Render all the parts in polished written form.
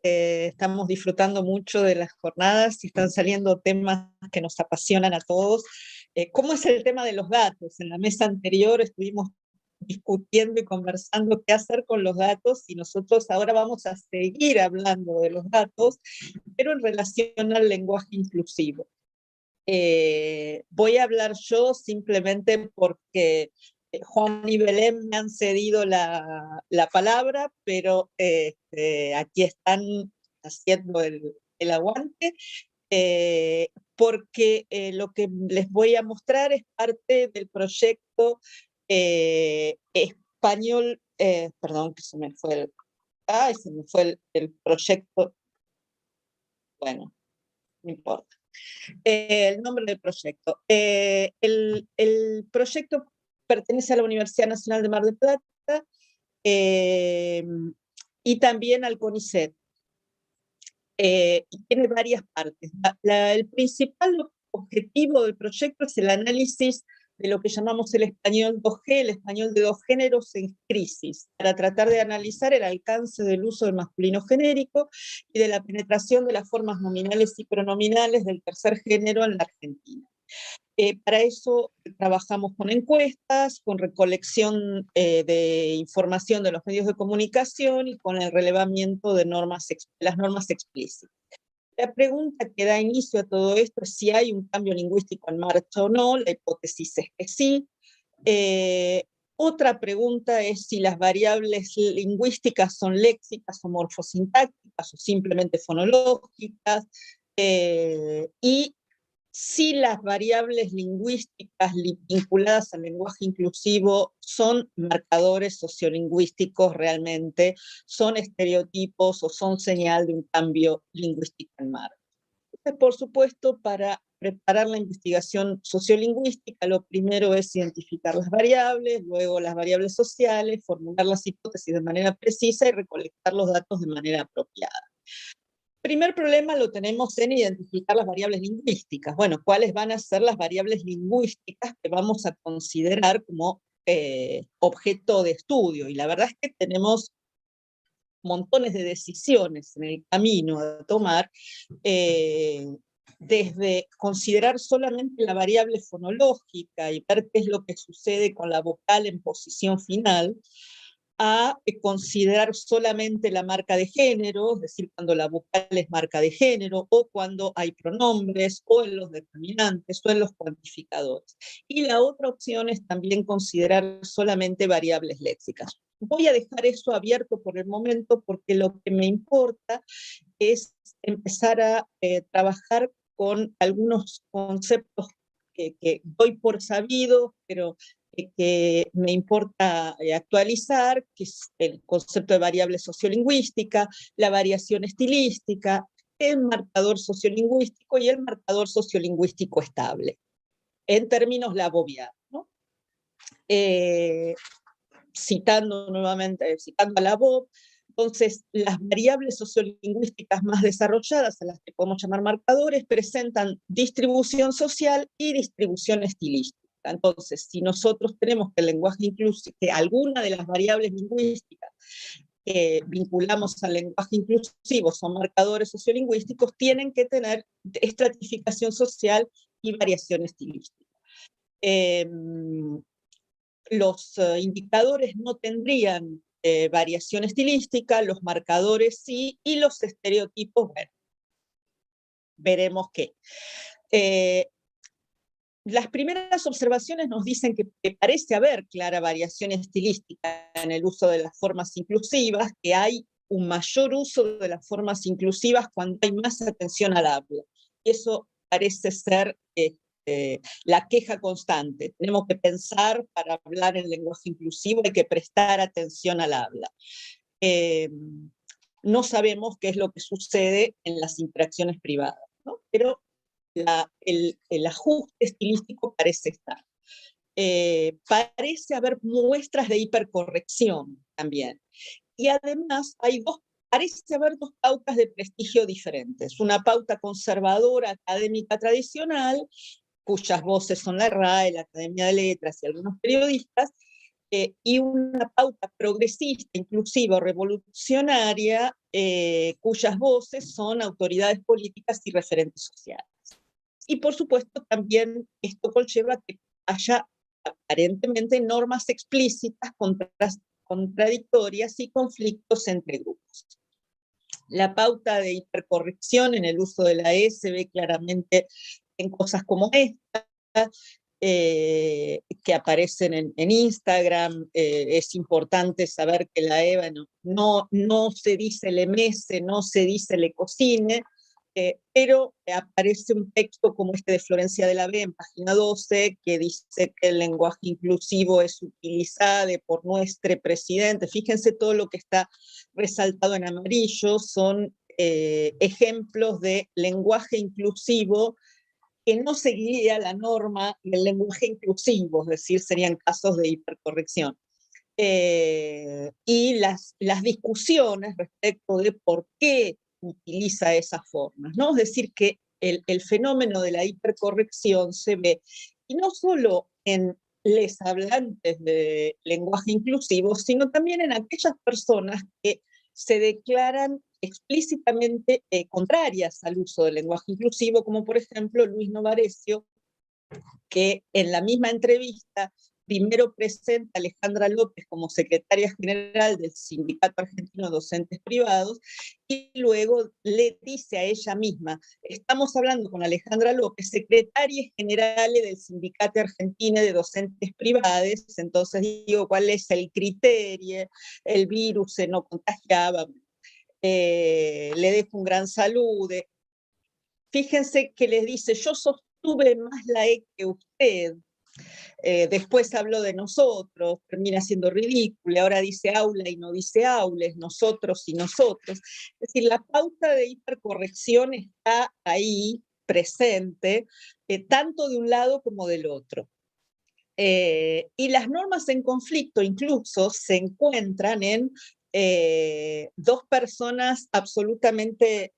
Estamos disfrutando mucho de las jornadas y están saliendo temas que nos apasionan a todos. ¿Cómo es el tema de los datos? En la mesa anterior estuvimos discutiendo y conversando qué hacer con los datos y nosotros ahora vamos a seguir hablando de los datos, pero en relación al lenguaje inclusivo. Voy a hablar yo simplemente porque Juan y Belén me han cedido la palabra, pero aquí están haciendo el aguante, porque lo que les voy a mostrar es parte del proyecto español, perdón, que se me fue el proyecto, bueno, no importa. El nombre del proyecto. El proyecto pertenece a la Universidad Nacional de Mar del Plata y también al CONICET. Y tiene varias partes. El principal objetivo del proyecto es el análisis de lo que llamamos el español 2G, el español de dos géneros en crisis, para tratar de analizar el alcance del uso del masculino genérico y de la penetración de las formas nominales y pronominales del tercer género en la Argentina. Para eso trabajamos con encuestas, con recolección de información de los medios de comunicación y con el relevamiento de las normas explícitas. La pregunta que da inicio a todo esto es si hay un cambio lingüístico en marcha o no. La hipótesis es que sí. Otra pregunta es si las variables lingüísticas son léxicas o morfosintácticas o simplemente fonológicas, y si las variables lingüísticas vinculadas al lenguaje inclusivo son marcadores sociolingüísticos realmente, son estereotipos o son señal de un cambio lingüístico en marcha. Entonces, por supuesto, para preparar la investigación sociolingüística, lo primero es identificar las variables, luego las variables sociales, formular las hipótesis de manera precisa y recolectar los datos de manera apropiada. El primer problema lo tenemos en identificar las variables lingüísticas. Bueno, ¿cuáles van a ser las variables lingüísticas que vamos a considerar como objeto de estudio? Y la verdad es que tenemos montones de decisiones en el camino a tomar, desde considerar solamente la variable fonológica y ver qué es lo que sucede con la vocal en posición final, a considerar solamente la marca de género, es decir, cuando la vocal es marca de género, o cuando hay pronombres, o en los determinantes, o en los cuantificadores. Y la otra opción es también considerar solamente variables léxicas. Voy a dejar eso abierto por el momento porque lo que me importa es empezar a trabajar con algunos conceptos que doy por sabidos, pero que me importa actualizar, que es el concepto de variable sociolingüística, la variación estilística, el marcador sociolingüístico y el marcador sociolingüístico estable, en términos labovianos, ¿no? Citando nuevamente, citando a Labov, entonces las variables sociolingüísticas más desarrolladas, a las que podemos llamar marcadores, presentan distribución social y distribución estilística. Entonces, si nosotros tenemos que el lenguaje inclusivo, que alguna de las variables lingüísticas que vinculamos al lenguaje inclusivo son marcadores sociolingüísticos, tienen que tener estratificación social y variación estilística. Los indicadores no tendrían variación estilística, los marcadores sí, y los estereotipos, bueno, veremos qué. Las primeras observaciones nos dicen que parece haber clara variación estilística en el uso de las formas inclusivas, que hay un mayor uso de las formas inclusivas cuando hay más atención al habla. Y eso parece ser la queja constante. Tenemos que pensar, para hablar en lenguaje inclusivo, hay que prestar atención al habla. No sabemos qué es lo que sucede en las interacciones privadas, ¿no? Pero el ajuste estilístico parece estar. Parece haber muestras de hipercorrección también. Y además parece haber dos pautas de prestigio diferentes. Una pauta conservadora, académica tradicional, cuyas voces son la RAE, la Academia de Letras y algunos periodistas, y una pauta progresista, inclusiva o revolucionaria, cuyas voces son autoridades políticas y referentes sociales. Y por supuesto también esto conlleva que haya aparentemente normas explícitas, contradictorias y conflictos entre grupos. La pauta de hipercorrección en el uso de la E se ve claramente en cosas como esta, que aparecen en Instagram. Es importante saber que la EVA no se dice le mese, no se dice le cocine, pero aparece un texto como este de Florencia de la B en página 12, que dice que el lenguaje inclusivo es utilizado por nuestro presidente. Fíjense todo lo que está resaltado en amarillo, son ejemplos de lenguaje inclusivo que no seguiría la norma del lenguaje inclusivo, es decir, serían casos de hipercorrección. Y las discusiones respecto de por qué utiliza esas formas, ¿no? Es decir, que el fenómeno de la hipercorrección se ve, y no solo en les hablantes de lenguaje inclusivo, sino también en aquellas personas que se declaran explícitamente contrarias al uso del lenguaje inclusivo, como por ejemplo Luis Novarecio, que en la misma entrevista primero presenta a Alejandra López como secretaria general del Sindicato Argentino de Docentes Privados, y luego le dice a ella misma: estamos hablando con Alejandra López, secretaria general del Sindicato Argentino de Docentes Privados, entonces digo, ¿cuál es el criterio? El virus se no contagiaba, le dejo un gran saludo. Fíjense que les dice: yo sostuve más la E que usted. Después habló de nosotros, termina siendo ridículo, ahora dice aula y no dice aules, nosotros y nosotros. Es decir, la pauta de hipercorrección está ahí presente, tanto de un lado como del otro. Y las normas en conflicto incluso se encuentran en dos personas absolutamente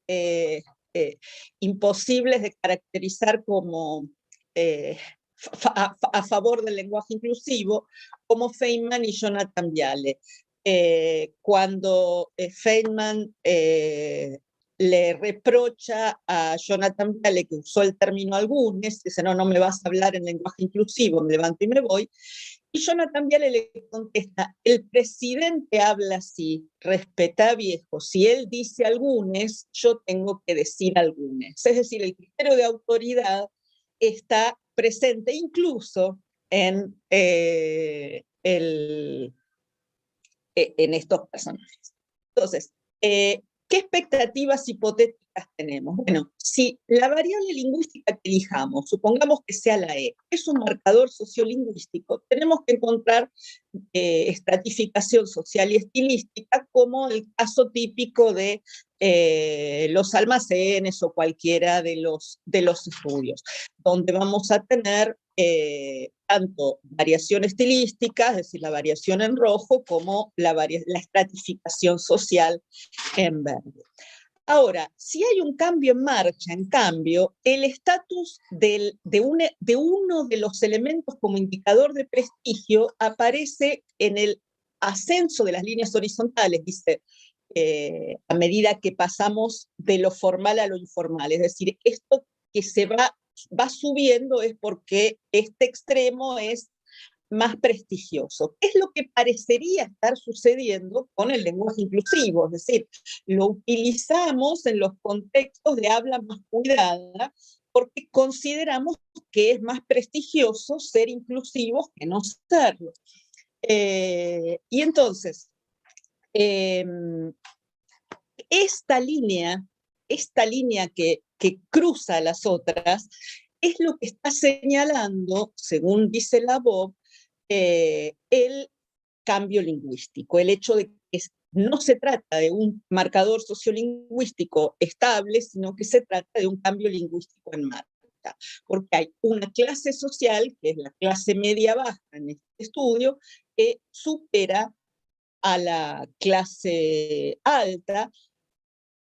imposibles de caracterizar como a favor del lenguaje inclusivo, como Feynman y Jonathan Viale. Cuando Feynman le reprocha a Jonathan Viale que usó el término algunes, dice: no me vas a hablar en lenguaje inclusivo, me levanto y me voy. Y Jonathan Viale le contesta: el presidente habla así, respeta viejo, si él dice algunes, yo tengo que decir algunes. Es decir, el criterio de autoridad está presente incluso en estos personajes. Entonces, ¿qué expectativas hipotéticas tenemos? Bueno, si la variable lingüística que elijamos, supongamos que sea la E, es un marcador sociolingüístico, tenemos que encontrar estratificación social y estilística, como el caso típico de los almacenes o cualquiera de los estudios, donde vamos a tener tanto variación estilística, es decir, la variación en rojo, como la estratificación social en verde. Ahora, si hay un cambio en marcha, en cambio, el estatus de uno de los elementos como indicador de prestigio aparece en el ascenso de las líneas horizontales, dice, a medida que pasamos de lo formal a lo informal. Es decir, esto que se va subiendo es porque este extremo es más prestigioso. Es lo que parecería estar sucediendo con el lenguaje inclusivo, es decir, lo utilizamos en los contextos de habla más cuidada porque consideramos que es más prestigioso ser inclusivos que no serlo. Y entonces, esta línea que cruza las otras es lo que está señalando, según dice la Bob, el cambio lingüístico, el hecho de que no se trata de un marcador sociolingüístico estable, sino que se trata de un cambio lingüístico en marcha, porque hay una clase social, que es la clase media-baja en este estudio, que supera a la clase alta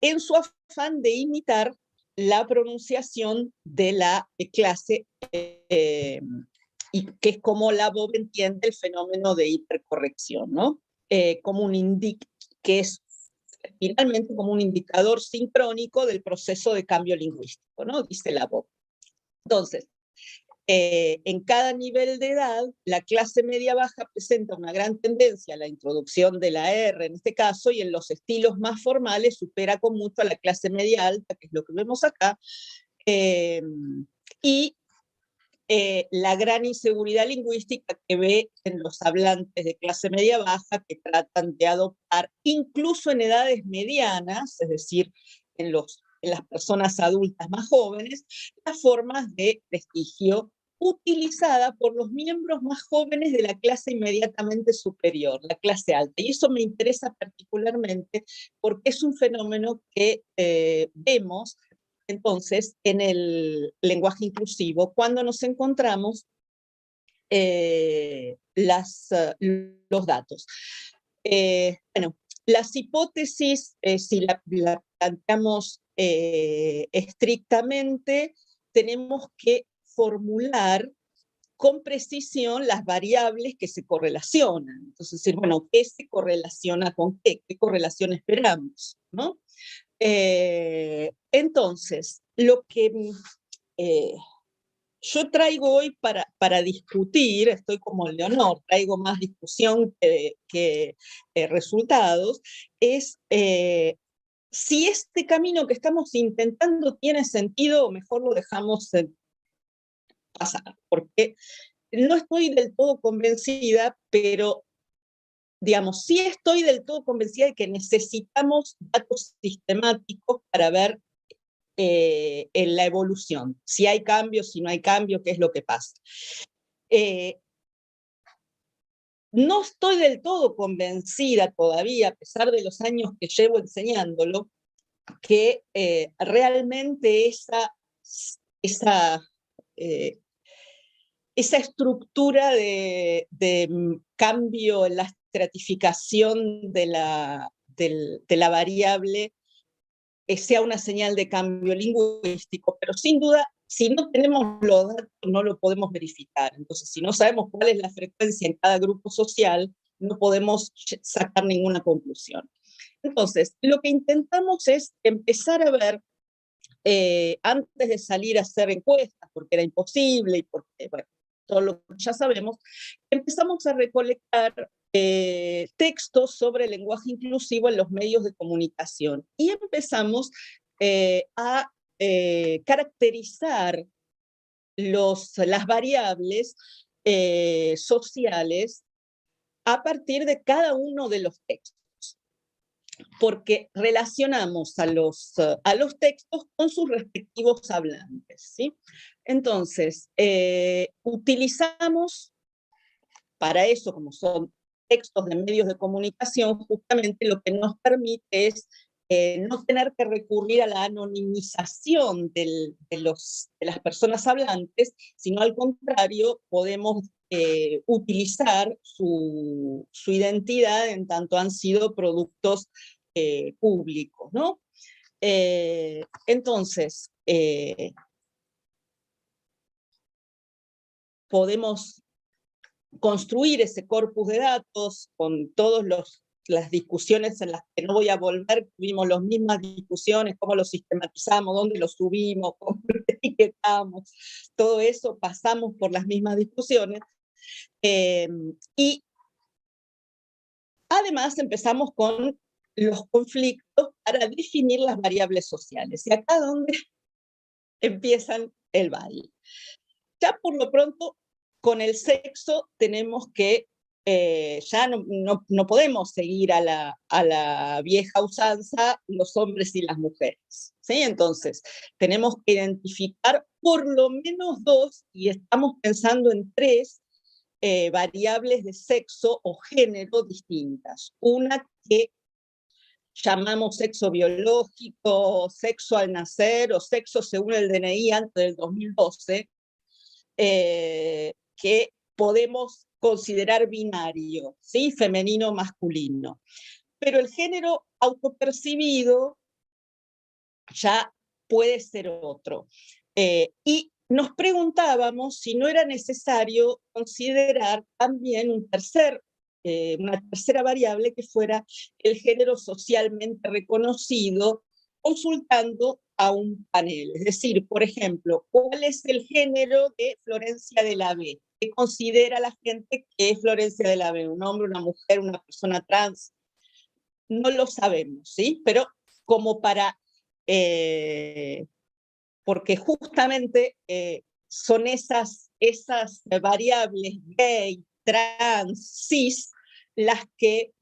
en su afán de imitar la pronunciación de la clase y que es como la Bob entiende el fenómeno de hipercorrección, ¿no? Como que es finalmente como un indicador sincrónico del proceso de cambio lingüístico, ¿no? Dice la Bob. Entonces, en cada nivel de edad, la clase media-baja presenta una gran tendencia a la introducción de la R en este caso, y en los estilos más formales supera con mucho a la clase media-alta, que es lo que vemos acá, y la gran inseguridad lingüística que ve en los hablantes de clase media-baja que tratan de adoptar, incluso en edades medianas, es decir, en las personas adultas más jóvenes, las formas de prestigio utilizada por los miembros más jóvenes de la clase inmediatamente superior, la clase alta. Y eso me interesa particularmente porque es un fenómeno que vemos entonces en el lenguaje inclusivo cuando nos encontramos los datos. Bueno, las hipótesis, si la planteamos estrictamente, tenemos que formular con precisión las variables que se correlacionan. Entonces, decir, bueno, ¿qué se correlaciona con qué? ¿Qué correlación esperamos? ¿No? Entonces, lo que yo traigo hoy para discutir, estoy como Leonor, traigo más discusión que resultados, es si este camino que estamos intentando tiene sentido o mejor lo dejamos pasar, porque no estoy del todo convencida, pero digamos, sí estoy del todo convencida de que necesitamos datos sistemáticos para ver en la evolución, si hay cambios, si no hay cambios, qué es lo que pasa. No estoy del todo convencida todavía, a pesar de los años que llevo enseñándolo, que realmente esa estructura de cambio en la estratificación de la variable sea una señal de cambio lingüístico, pero sin duda, si no tenemos los datos, no lo podemos verificar. Entonces, si no sabemos cuál es la frecuencia en cada grupo social, no podemos sacar ninguna conclusión. Entonces, lo que intentamos es empezar a ver, antes de salir a hacer encuestas, porque era imposible y porque, bueno, todo lo que ya sabemos, empezamos a recolectar textos sobre el lenguaje inclusivo en los medios de comunicación y empezamos a caracterizar las variables sociales a partir de cada uno de los textos, porque relacionamos a los textos con sus respectivos hablantes, ¿sí? Entonces, utilizamos para eso, como son textos de medios de comunicación, justamente lo que nos permite es no tener que recurrir a la anonimización de las personas hablantes, sino al contrario, podemos utilizar su identidad en tanto han sido productos públicos, ¿no? Entonces, podemos construir ese corpus de datos con todas las discusiones en las que no voy a volver, tuvimos las mismas discusiones, cómo lo sistematizamos, dónde lo subimos, cómo lo etiquetamos, todo eso pasamos por las mismas discusiones. Y además empezamos con los conflictos para definir las variables sociales. Y acá es donde empiezan el baile. Ya por lo pronto, con el sexo tenemos que, ya no podemos seguir a la vieja usanza los hombres y las mujeres, ¿sí? Entonces, tenemos que identificar por lo menos dos, y estamos pensando en tres variables de sexo o género distintas. Una que llamamos sexo biológico, sexo al nacer o sexo según el DNI antes del 2012, que podemos considerar binario, ¿sí? Femenino, masculino. Pero el género autopercibido ya puede ser otro. Y nos preguntábamos si no era necesario considerar también una tercera variable que fuera el género socialmente reconocido, consultando a un panel. Es decir, por ejemplo, ¿cuál es el género de Florencia de la B? ¿Qué considera la gente que es Florencia de la B? ¿Un hombre, una mujer, una persona trans? No lo sabemos, ¿sí? Pero como para... porque justamente son esas variables gay, trans, cis, las que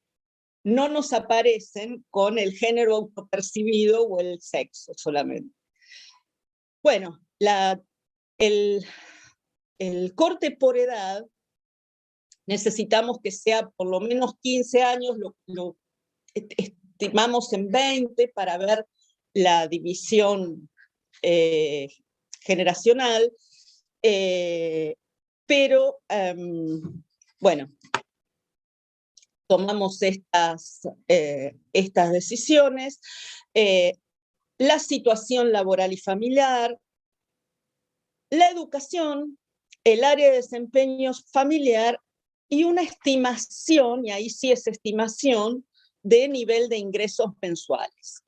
no nos aparecen con el género autopercibido o el sexo solamente. Bueno, el corte por edad necesitamos que sea por lo menos 15 años, lo estimamos en 20 para ver la división generacional, pero bueno, tomamos estas decisiones. La situación laboral y familiar, la educación, el área de desempeño familiar y una estimación, y ahí sí es estimación, de nivel de ingresos mensuales.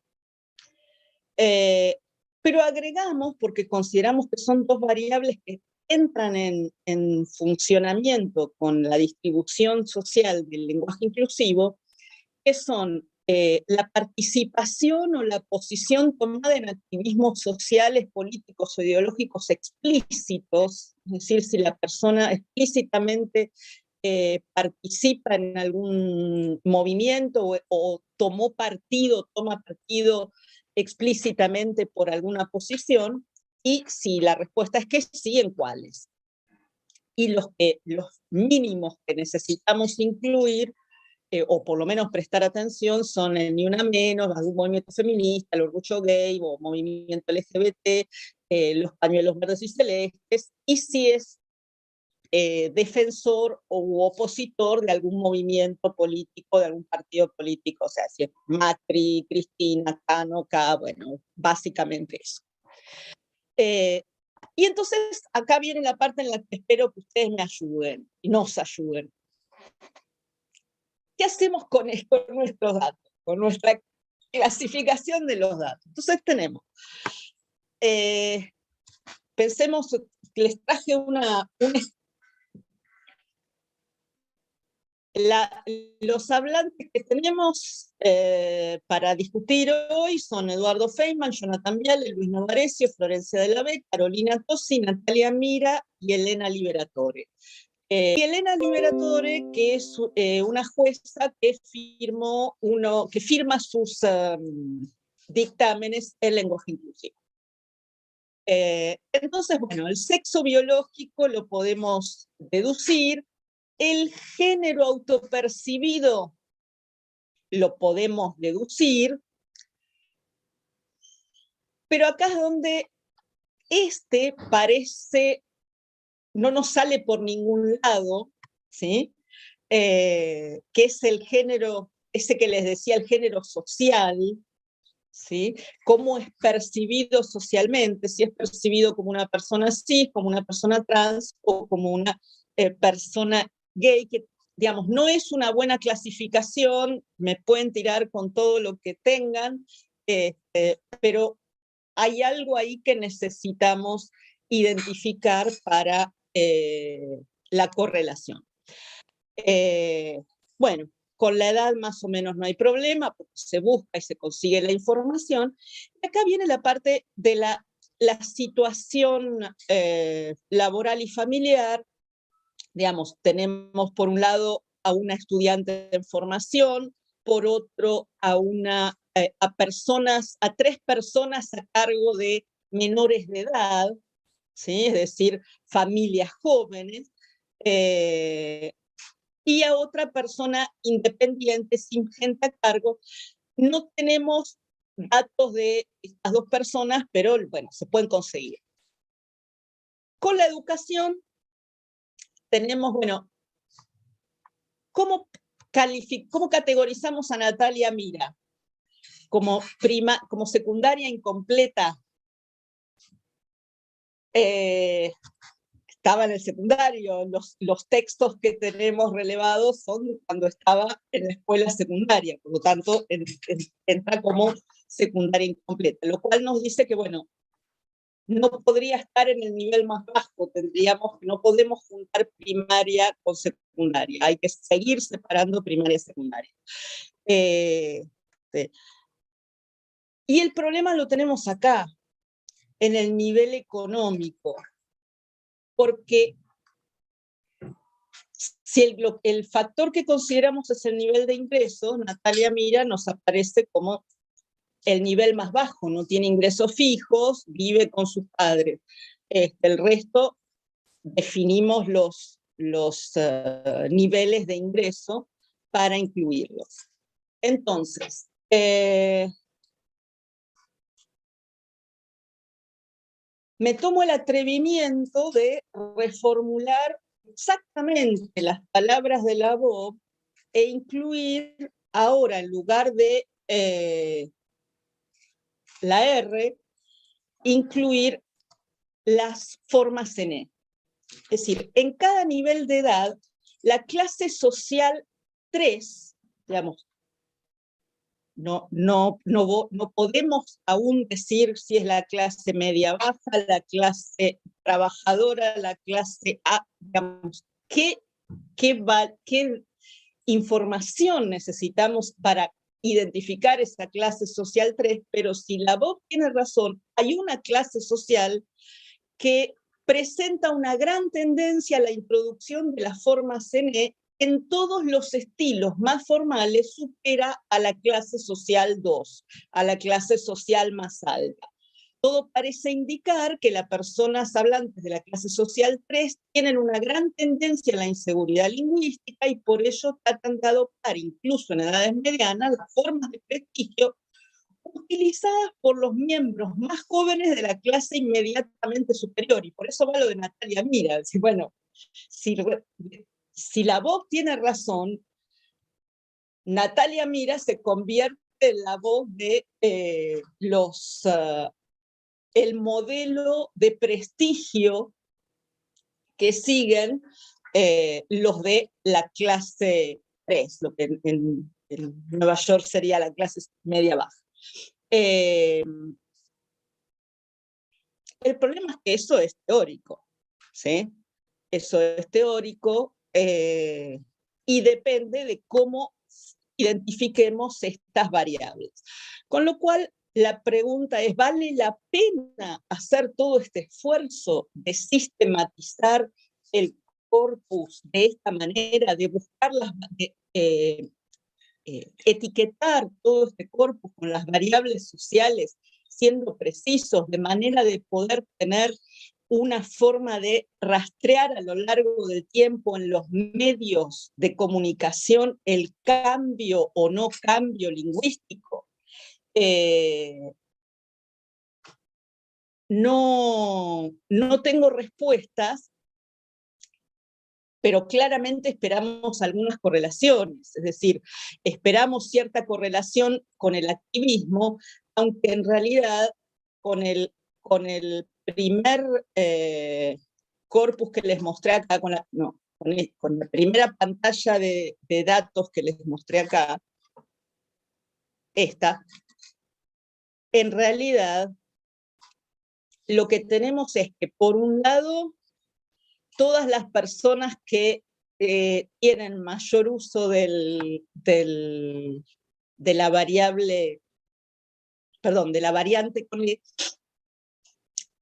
Pero agregamos, porque consideramos que son dos variables que entran en funcionamiento con la distribución social del lenguaje inclusivo, que son la participación o la posición tomada en activismos sociales, políticos o ideológicos explícitos, es decir, si la persona explícitamente participa en algún movimiento o toma partido explícitamente por alguna posición, y si la respuesta es que sí, ¿en cuáles? Y los mínimos que necesitamos incluir, o por lo menos prestar atención, son el Ni Una Menos, algún movimiento feminista, el orgullo gay o movimiento LGBT, los pañuelos verdes y celestes, y si es defensor o opositor de algún movimiento político, de algún partido político, o sea, si es Macri, Cristina, Cano, K, bueno, básicamente eso. Y entonces acá viene la parte en la que espero que ustedes me ayuden y nos ayuden. ¿Qué hacemos con nuestros datos, con nuestra clasificación de los datos? Entonces tenemos, pensemos que les traje los hablantes que tenemos para discutir hoy son Eduardo Feynman, Jonathan Viale, Luis Novarecio, Florencia de la B, Carolina Tosi, Natalia Mira y Elena Liberatore. Y Elena Liberatore, que es una jueza que firma sus dictámenes en lenguaje inclusivo. Entonces, bueno, el sexo biológico lo podemos deducir, el género autopercibido lo podemos deducir, pero acá es donde parece, no nos sale por ningún lado, ¿sí? Que es el género, ese que les decía, el género social, ¿sí? Cómo es percibido socialmente, si es percibido como una persona cis, como una persona trans o como una persona gay, que digamos, no es una buena clasificación, me pueden tirar con todo lo que tengan, pero hay algo ahí que necesitamos identificar para la correlación. Bueno, con la edad más o menos no hay problema, porque se busca y se consigue la información. Y acá viene la parte de la situación laboral y familiar. Digamos, tenemos por un lado a una estudiante en formación, por otro a tres personas a cargo de menores de edad, ¿sí? Es decir, familias jóvenes, y a otra persona independiente, sin gente a cargo. No tenemos datos de estas dos personas, pero bueno, se pueden conseguir. Con la educación tenemos, bueno, ¿cómo categorizamos a Natalia Mira? Como secundaria incompleta. estaba en el secundario, los textos que tenemos relevados son cuando estaba en la escuela secundaria, por lo tanto entra como secundaria incompleta, lo cual nos dice que, bueno, no podría estar en el nivel más bajo, no podemos juntar primaria con secundaria, hay que seguir separando primaria y secundaria. Sí. Y el problema lo tenemos acá, en el nivel económico, porque si el factor que consideramos es el nivel de ingresos, Natalia Mira nos aparece como el nivel más bajo, no tiene ingresos fijos, vive con sus padres. El resto definimos los niveles de ingreso para incluirlos. Entonces, me tomo el atrevimiento de reformular exactamente las palabras de la voz e incluir ahora, en lugar de la R, incluir las formas en E. Es decir, en cada nivel de edad, la clase social 3, digamos, no podemos aún decir si es la clase media baja, la clase trabajadora, la clase A, digamos, ¿qué información necesitamos para identificar esa clase social 3? Pero si la voz tiene razón, hay una clase social que presenta una gran tendencia a la introducción de las formas E en todos los estilos más formales, supera a la clase social 2, a la clase social más alta. Todo parece indicar que las personas hablantes de la clase social 3 tienen una gran tendencia a la inseguridad lingüística y por ello tratan de adoptar, incluso en edades medianas, las formas de prestigio utilizadas por los miembros más jóvenes de la clase inmediatamente superior. Y por eso va lo de Natalia Mira. Bueno, si la voz tiene razón, Natalia Mira se convierte en la voz de el modelo de prestigio que siguen los de la clase 3, lo que en Nueva York sería la clase media baja. El problema es que eso es teórico, ¿sí? Eso es teórico y depende de cómo identifiquemos estas variables. Con lo cual, la pregunta es, ¿vale la pena hacer todo este esfuerzo de sistematizar el corpus de esta manera, de buscar etiquetar todo este corpus con las variables sociales, siendo precisos, de manera de poder tener una forma de rastrear a lo largo del tiempo en los medios de comunicación el cambio o no cambio lingüístico? No tengo respuestas, pero claramente esperamos algunas correlaciones, es decir, esperamos cierta correlación con el activismo, aunque en realidad con el primer corpus que les mostré acá, con la primera pantalla de datos que les mostré acá, esta, en realidad lo que tenemos es que, por un lado, todas las personas que tienen mayor uso de la variable, perdón, de la variante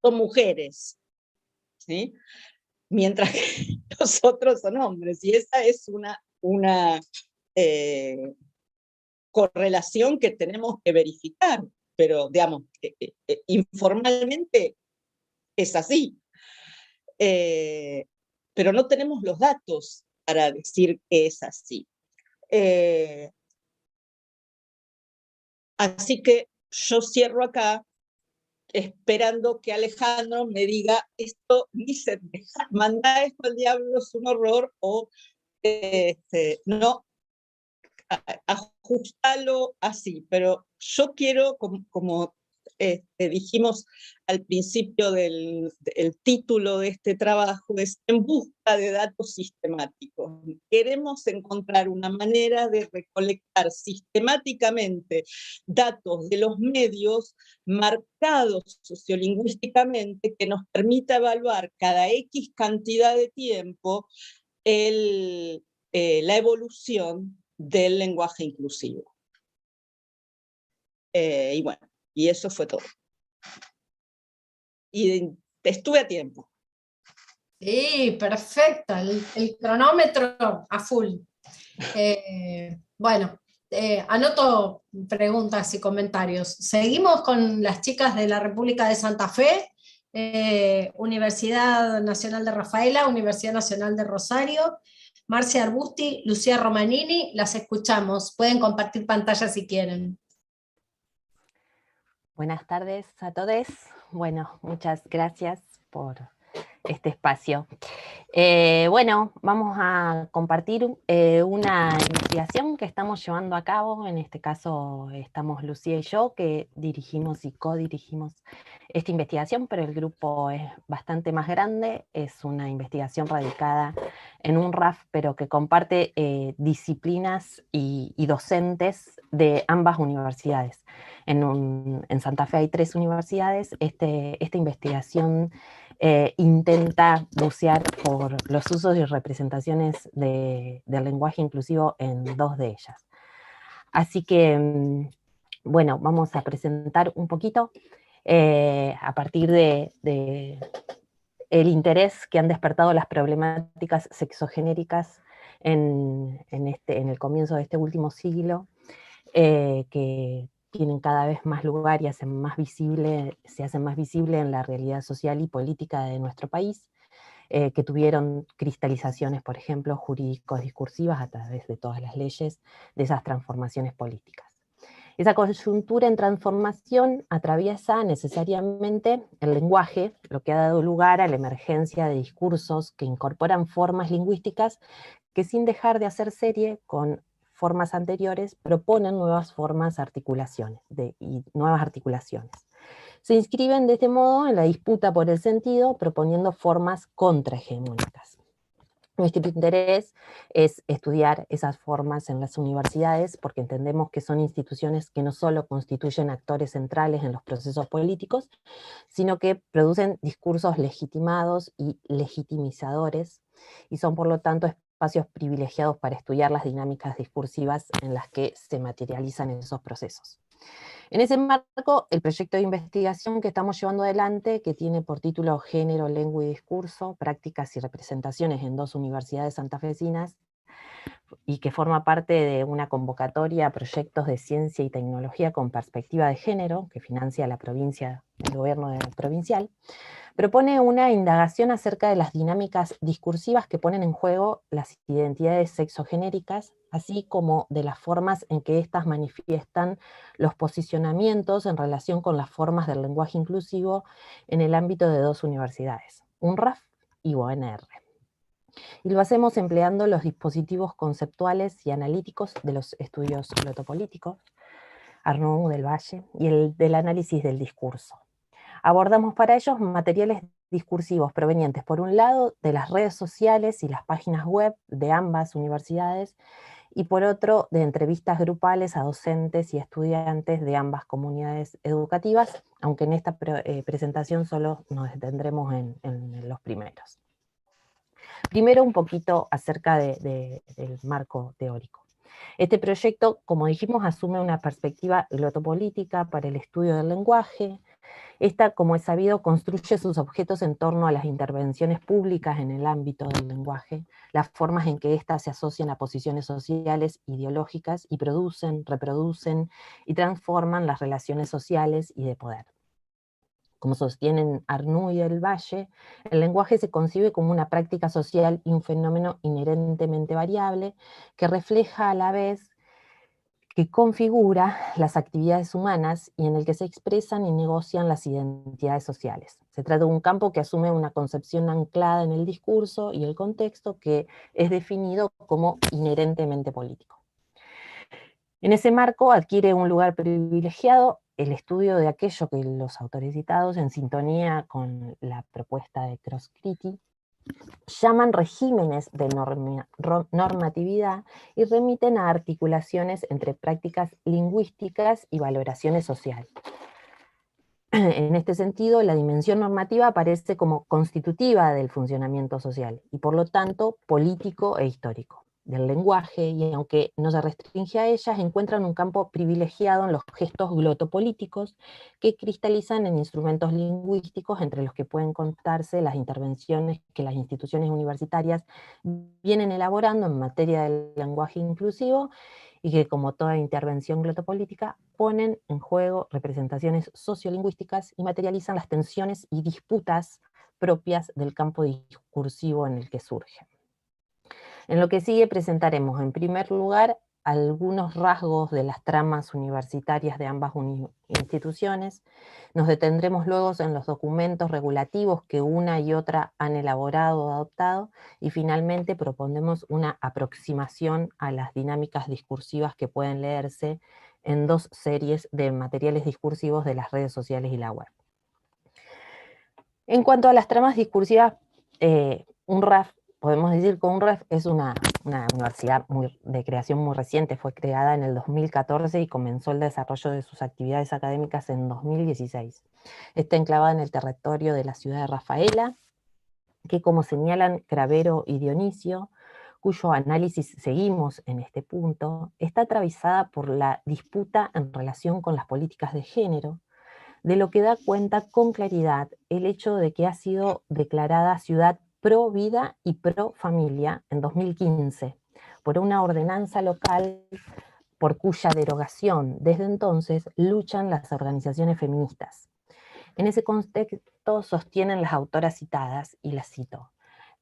son mujeres, ¿sí? Mientras que los otros son hombres, y esa es una correlación que tenemos que verificar, pero digamos, informalmente es así. Pero no tenemos los datos para decir que es así. Así que yo cierro acá esperando que Alejandro me diga esto, dice, manda esto al diablo, es un horror, o no, ajustalo así, pero yo quiero como dijimos al principio el título de este trabajo es En busca de datos sistemáticos. Queremos encontrar una manera de recolectar sistemáticamente datos de los medios marcados sociolingüísticamente que nos permita evaluar cada X cantidad de tiempo la evolución del lenguaje inclusivo. Y bueno, y eso fue todo. Y estuve a tiempo. Sí, perfecto, el cronómetro a full. Bueno, anoto preguntas y comentarios. Seguimos con las chicas de la República de Santa Fe, Universidad Nacional de Rafaela, Universidad Nacional de Rosario, Marcia Arbusti, Lucía Romanini, las escuchamos. Pueden compartir pantalla si quieren. Buenas tardes a todos. Bueno, muchas gracias por este espacio. Bueno, vamos a compartir una investigación que estamos llevando a cabo. En este caso estamos Lucía y yo, que dirigimos y codirigimos esta investigación, pero el grupo es bastante más grande. Es una investigación radicada en un RAF, pero que comparte disciplinas y docentes de ambas universidades. En Santa Fe hay 3 universidades. Esta investigación intenta bucear por los usos y representaciones del lenguaje inclusivo en 2 de ellas. Así que, bueno, vamos a presentar un poquito a partir de el interés que han despertado las problemáticas sexogenéricas en el comienzo de este último siglo, que tienen cada vez más lugar y se hacen más visible en la realidad social y política de nuestro país, que tuvieron cristalizaciones, por ejemplo, jurídicos discursivas a través de todas las leyes de esas transformaciones políticas. Esa coyuntura en transformación atraviesa necesariamente el lenguaje, lo que ha dado lugar a la emergencia de discursos que incorporan formas lingüísticas que, sin dejar de hacer serie con formas anteriores, proponen nuevas formas y nuevas articulaciones. Se inscriben de este modo en la disputa por el sentido, proponiendo formas contrahegemónicas. Nuestro interés es estudiar esas formas en las universidades porque entendemos que son instituciones que no solo constituyen actores centrales en los procesos políticos, sino que producen discursos legitimados y legitimizadores, y son por lo tanto espacios privilegiados para estudiar las dinámicas discursivas en las que se materializan esos procesos. En ese marco, el proyecto de investigación que estamos llevando adelante, que tiene por título Género, Lengua y Discurso, prácticas y representaciones en 2 universidades santafesinas, y que forma parte de una convocatoria a proyectos de ciencia y tecnología con perspectiva de género, que financia la provincia, el gobierno provincial, propone una indagación acerca de las dinámicas discursivas que ponen en juego las identidades sexogenéricas, así como de las formas en que éstas manifiestan los posicionamientos en relación con las formas del lenguaje inclusivo en el ámbito de 2 universidades, UNRAF y UNR. Y lo hacemos empleando los dispositivos conceptuales y analíticos de los estudios glotopolíticos, Arnaud del Valle, y el del análisis del discurso. Abordamos para ellos materiales discursivos provenientes, por un lado, de las redes sociales y las páginas web de ambas universidades, y por otro, de entrevistas grupales a docentes y estudiantes de ambas comunidades educativas, aunque en esta presentación solo nos detendremos en los primeros. Primero, un poquito acerca del marco teórico. Este proyecto, como dijimos, asume una perspectiva glotopolítica para el estudio del lenguaje. Esta, como es sabido, construye sus objetos en torno a las intervenciones públicas en el ámbito del lenguaje, las formas en que éstas se asocian a posiciones sociales, ideológicas, y producen, reproducen y transforman las relaciones sociales y de poder. Como sostienen Arnaud y del Valle, el lenguaje se concibe como una práctica social y un fenómeno inherentemente variable que refleja a la vez que configura las actividades humanas y en el que se expresan y negocian las identidades sociales. Se trata de un campo que asume una concepción anclada en el discurso y el contexto que es definido como inherentemente político. En ese marco adquiere un lugar privilegiado el estudio de aquello que los autores citados, en sintonía con la propuesta de Cross-Criti, llaman regímenes de normatividad y remiten a articulaciones entre prácticas lingüísticas y valoraciones sociales. En este sentido, la dimensión normativa aparece como constitutiva del funcionamiento social y por lo tanto político e histórico del lenguaje, y aunque no se restringe a ellas, encuentran un campo privilegiado en los gestos glotopolíticos que cristalizan en instrumentos lingüísticos entre los que pueden contarse las intervenciones que las instituciones universitarias vienen elaborando en materia del lenguaje inclusivo, y que, como toda intervención glotopolítica, ponen en juego representaciones sociolingüísticas y materializan las tensiones y disputas propias del campo discursivo en el que surgen. En lo que sigue presentaremos, en primer lugar, algunos rasgos de las tramas universitarias de ambas instituciones. Nos detendremos luego en los documentos regulativos que una y otra han elaborado o adoptado, y finalmente propondremos una aproximación a las dinámicas discursivas que pueden leerse en dos series de materiales discursivos de las redes sociales y la web. En cuanto a las tramas discursivas, UNRAF, podemos decir que UNRAF es una universidad de creación muy reciente, fue creada en el 2014 y comenzó el desarrollo de sus actividades académicas en 2016. Está enclavada en el territorio de la ciudad de Rafaela, que, como señalan Cravero y Dionisio, cuyo análisis seguimos en este punto, está atravesada por la disputa en relación con las políticas de género, de lo que da cuenta con claridad el hecho de que ha sido declarada ciudad pro vida y pro familia en 2015 por una ordenanza local por cuya derogación desde entonces luchan las organizaciones feministas. En ese contexto sostienen las autoras citadas, y las cito: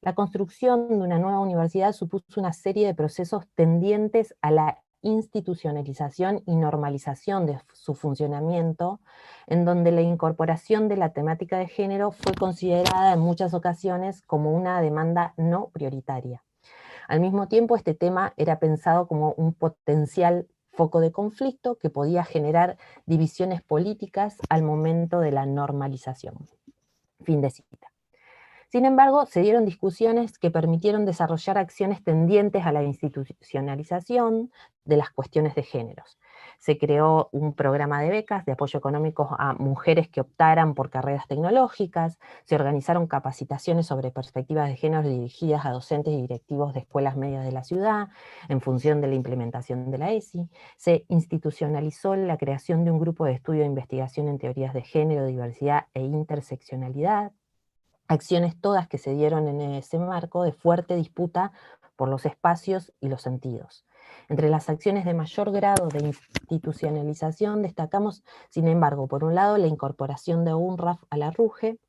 la construcción de una nueva universidad supuso una serie de procesos tendientes a la institucionalización y normalización de su funcionamiento, en donde la incorporación de la temática de género fue considerada en muchas ocasiones como una demanda no prioritaria. Al mismo tiempo, este tema era pensado como un potencial foco de conflicto que podía generar divisiones políticas al momento de la normalización. Fin de cita. Sin embargo, se dieron discusiones que permitieron desarrollar acciones tendientes a la institucionalización de las cuestiones de géneros. Se creó un programa de becas de apoyo económico a mujeres que optaran por carreras tecnológicas, se organizaron capacitaciones sobre perspectivas de género dirigidas a docentes y directivos de escuelas medias de la ciudad, en función de la implementación de la ESI, se institucionalizó la creación de un grupo de estudio e investigación en teorías de género, diversidad e interseccionalidad, acciones todas que se dieron en ese marco de fuerte disputa por los espacios y los sentidos. Entre las acciones de mayor grado de institucionalización destacamos, sin embargo, por un lado, la incorporación de UNRAF a la RUGE,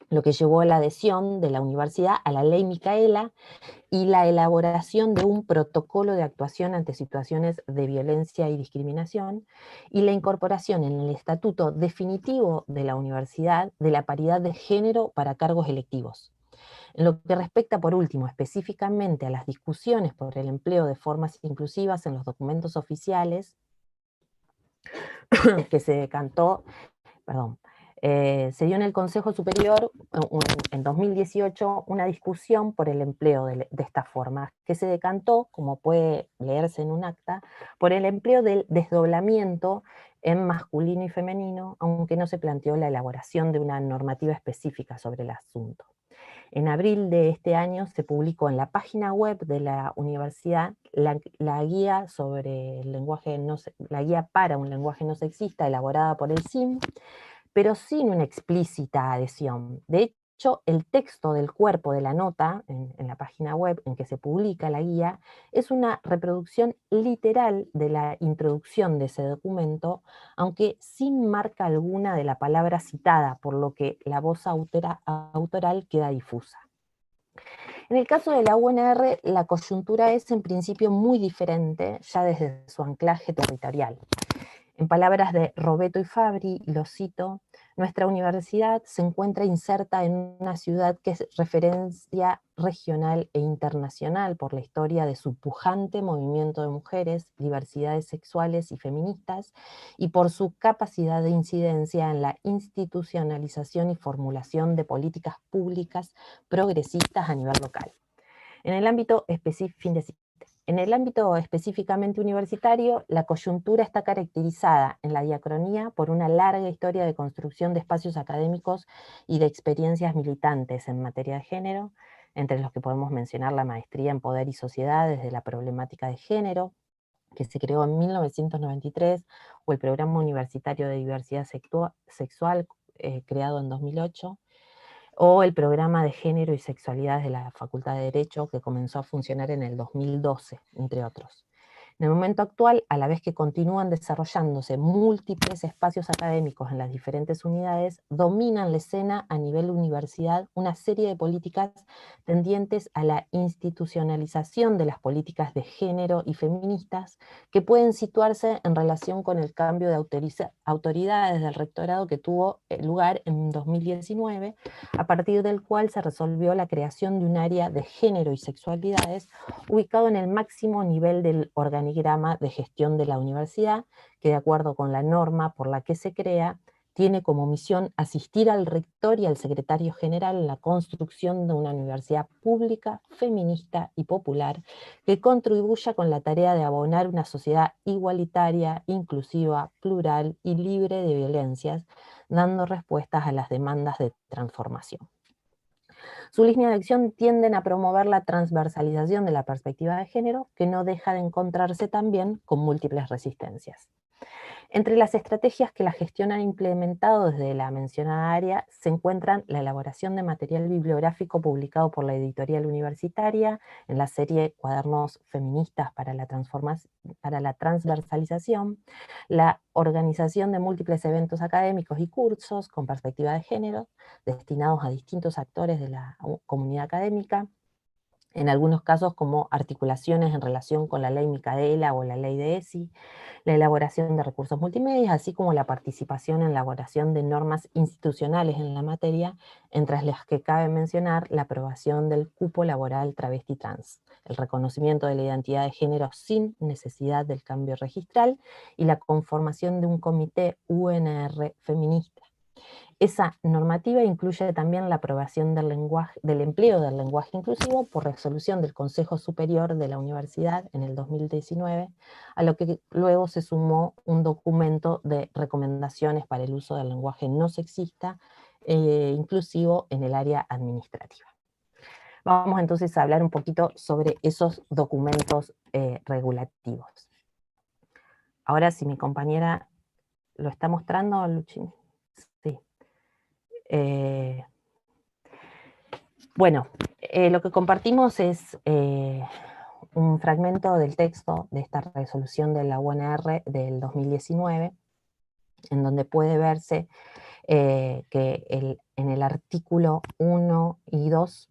lo que llevó a la adhesión de la universidad a la Ley Micaela y la elaboración de un protocolo de actuación ante situaciones de violencia y discriminación, y la incorporación en el estatuto definitivo de la universidad de la paridad de género para cargos electivos. En lo que respecta, por último, específicamente a las discusiones por el empleo de formas inclusivas en los documentos oficiales, que se decantó, se dio en el Consejo Superior en 2018 una discusión por el empleo de esta forma, que se decantó, como puede leerse en un acta, por el empleo del desdoblamiento en masculino y femenino, aunque no se planteó la elaboración de una normativa específica sobre el asunto. En abril de este año se publicó en la página web de la universidad la guía sobre el lenguaje la guía para un lenguaje no sexista, elaborada por el CIM, pero sin una explícita adhesión. De hecho, el texto del cuerpo de la nota en la página web en que se publica la guía es una reproducción literal de la introducción de ese documento, aunque sin marca alguna de la palabra citada, por lo que la voz autoral queda difusa. En el caso de la UNR, la coyuntura es en principio muy diferente, ya desde su anclaje territorial. En palabras de Rovetto y Fabri, y lo cito, nuestra universidad se encuentra inserta en una ciudad que es referencia regional e internacional por la historia de su pujante movimiento de mujeres, diversidades sexuales y feministas, y por su capacidad de incidencia en la institucionalización y formulación de políticas públicas progresistas a nivel local. En el ámbito específicamente universitario, la coyuntura está caracterizada en la diacronía por una larga historia de construcción de espacios académicos y de experiencias militantes en materia de género, entre los que podemos mencionar la maestría en Poder y Sociedad desde la problemática de género, que se creó en 1993, o el Programa Universitario de Diversidad Sexual, creado en 2008, o el Programa de Género y Sexualidades de la Facultad de Derecho, que comenzó a funcionar en el 2012, entre otros. En el momento actual, a la vez que continúan desarrollándose múltiples espacios académicos en las diferentes unidades, dominan la escena a nivel universidad una serie de políticas tendientes a la institucionalización de las políticas de género y feministas, que pueden situarse en relación con el cambio de autoridades del rectorado que tuvo lugar en 2019, a partir del cual se resolvió la creación de un área de género y sexualidades ubicado en el máximo nivel del organigrama de gestión de la universidad, que de acuerdo con la norma por la que se crea, tiene como misión asistir al rector y al secretario general en la construcción de una universidad pública, feminista y popular, que contribuya con la tarea de abonar una sociedad igualitaria, inclusiva, plural y libre de violencias, dando respuestas a las demandas de transformación. Su línea de acción tienden a promover la transversalización de la perspectiva de género, que no deja de encontrarse también con múltiples resistencias. Entre las estrategias que la gestión ha implementado desde la mencionada área se encuentran la elaboración de material bibliográfico publicado por la editorial universitaria en la serie Cuadernos Feministas para la Transversalización, la organización de múltiples eventos académicos y cursos con perspectiva de género destinados a distintos actores de la comunidad académica, en algunos casos como articulaciones en relación con la ley Micaela o la ley de ESI, la elaboración de recursos multimedia, así como la participación en la elaboración de normas institucionales en la materia, entre las que cabe mencionar la aprobación del cupo laboral travesti trans, el reconocimiento de la identidad de género sin necesidad del cambio registral y la conformación de un comité UNR feminista. Esa normativa incluye también la aprobación del empleo del lenguaje inclusivo por resolución del Consejo Superior de la Universidad en el 2019, a lo que luego se sumó un documento de recomendaciones para el uso del lenguaje no sexista inclusivo en el área administrativa. Vamos entonces a hablar un poquito sobre esos documentos regulativos. Ahora, si mi compañera lo está mostrando, Luchini. Sí. Bueno, lo que compartimos es un fragmento del texto de esta resolución de la UNR del 2019, en donde puede verse que en el artículo 1 y 2,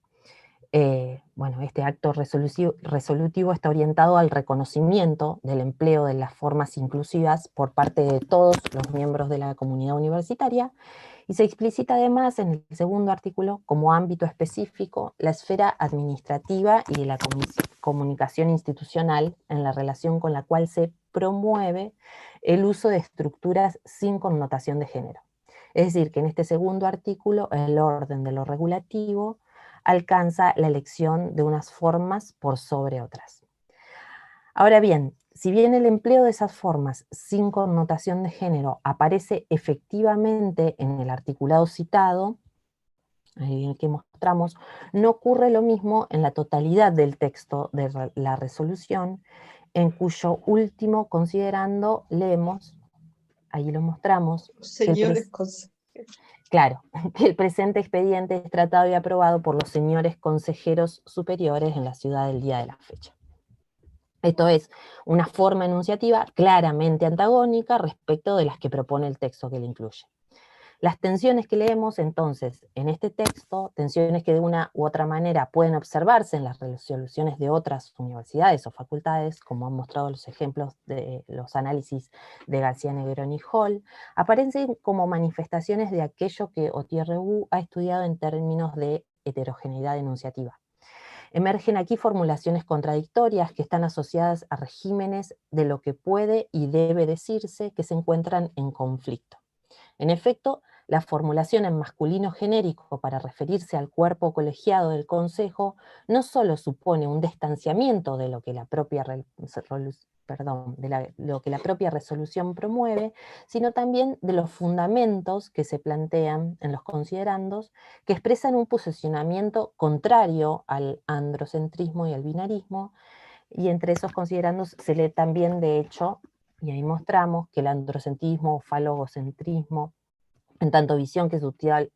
bueno, este acto resolutivo está orientado al reconocimiento del empleo de las formas inclusivas por parte de todos los miembros de la comunidad universitaria, y se explicita además en el segundo artículo como ámbito específico la esfera administrativa y de la comunicación institucional en la relación con la cual se promueve el uso de estructuras sin connotación de género. Es decir, que en este segundo artículo el orden de lo regulativo alcanza la elección de unas formas por sobre otras. Ahora bien, si bien el empleo de esas formas sin connotación de género aparece efectivamente en el articulado citado, ahí en el que mostramos, no ocurre lo mismo en la totalidad del texto de la resolución, en cuyo último considerando leemos, ahí lo mostramos, Señores claro, que el presente expediente es tratado y aprobado por los señores consejeros superiores en la ciudad del día de la fecha. Esto es una forma enunciativa claramente antagónica respecto de las que propone el texto que le incluye. Las tensiones que leemos entonces en este texto, tensiones que de una u otra manera pueden observarse en las resoluciones de otras universidades o facultades, como han mostrado los ejemplos de los análisis de García Negroni y Hall, aparecen como manifestaciones de aquello que Autier-Riboud ha estudiado en términos de heterogeneidad enunciativa. Emergen aquí formulaciones contradictorias que están asociadas a regímenes de lo que puede y debe decirse que se encuentran en conflicto. En efecto, la formulación en masculino genérico para referirse al cuerpo colegiado del Consejo no solo supone un distanciamiento de lo que la propia resolución promueve, sino también de los fundamentos que se plantean en los considerandos, que expresan un posicionamiento contrario al androcentrismo y al binarismo, y entre esos considerandos se lee también, de hecho, y ahí mostramos que el androcentrismo o falogocentrismo, en tanto visión que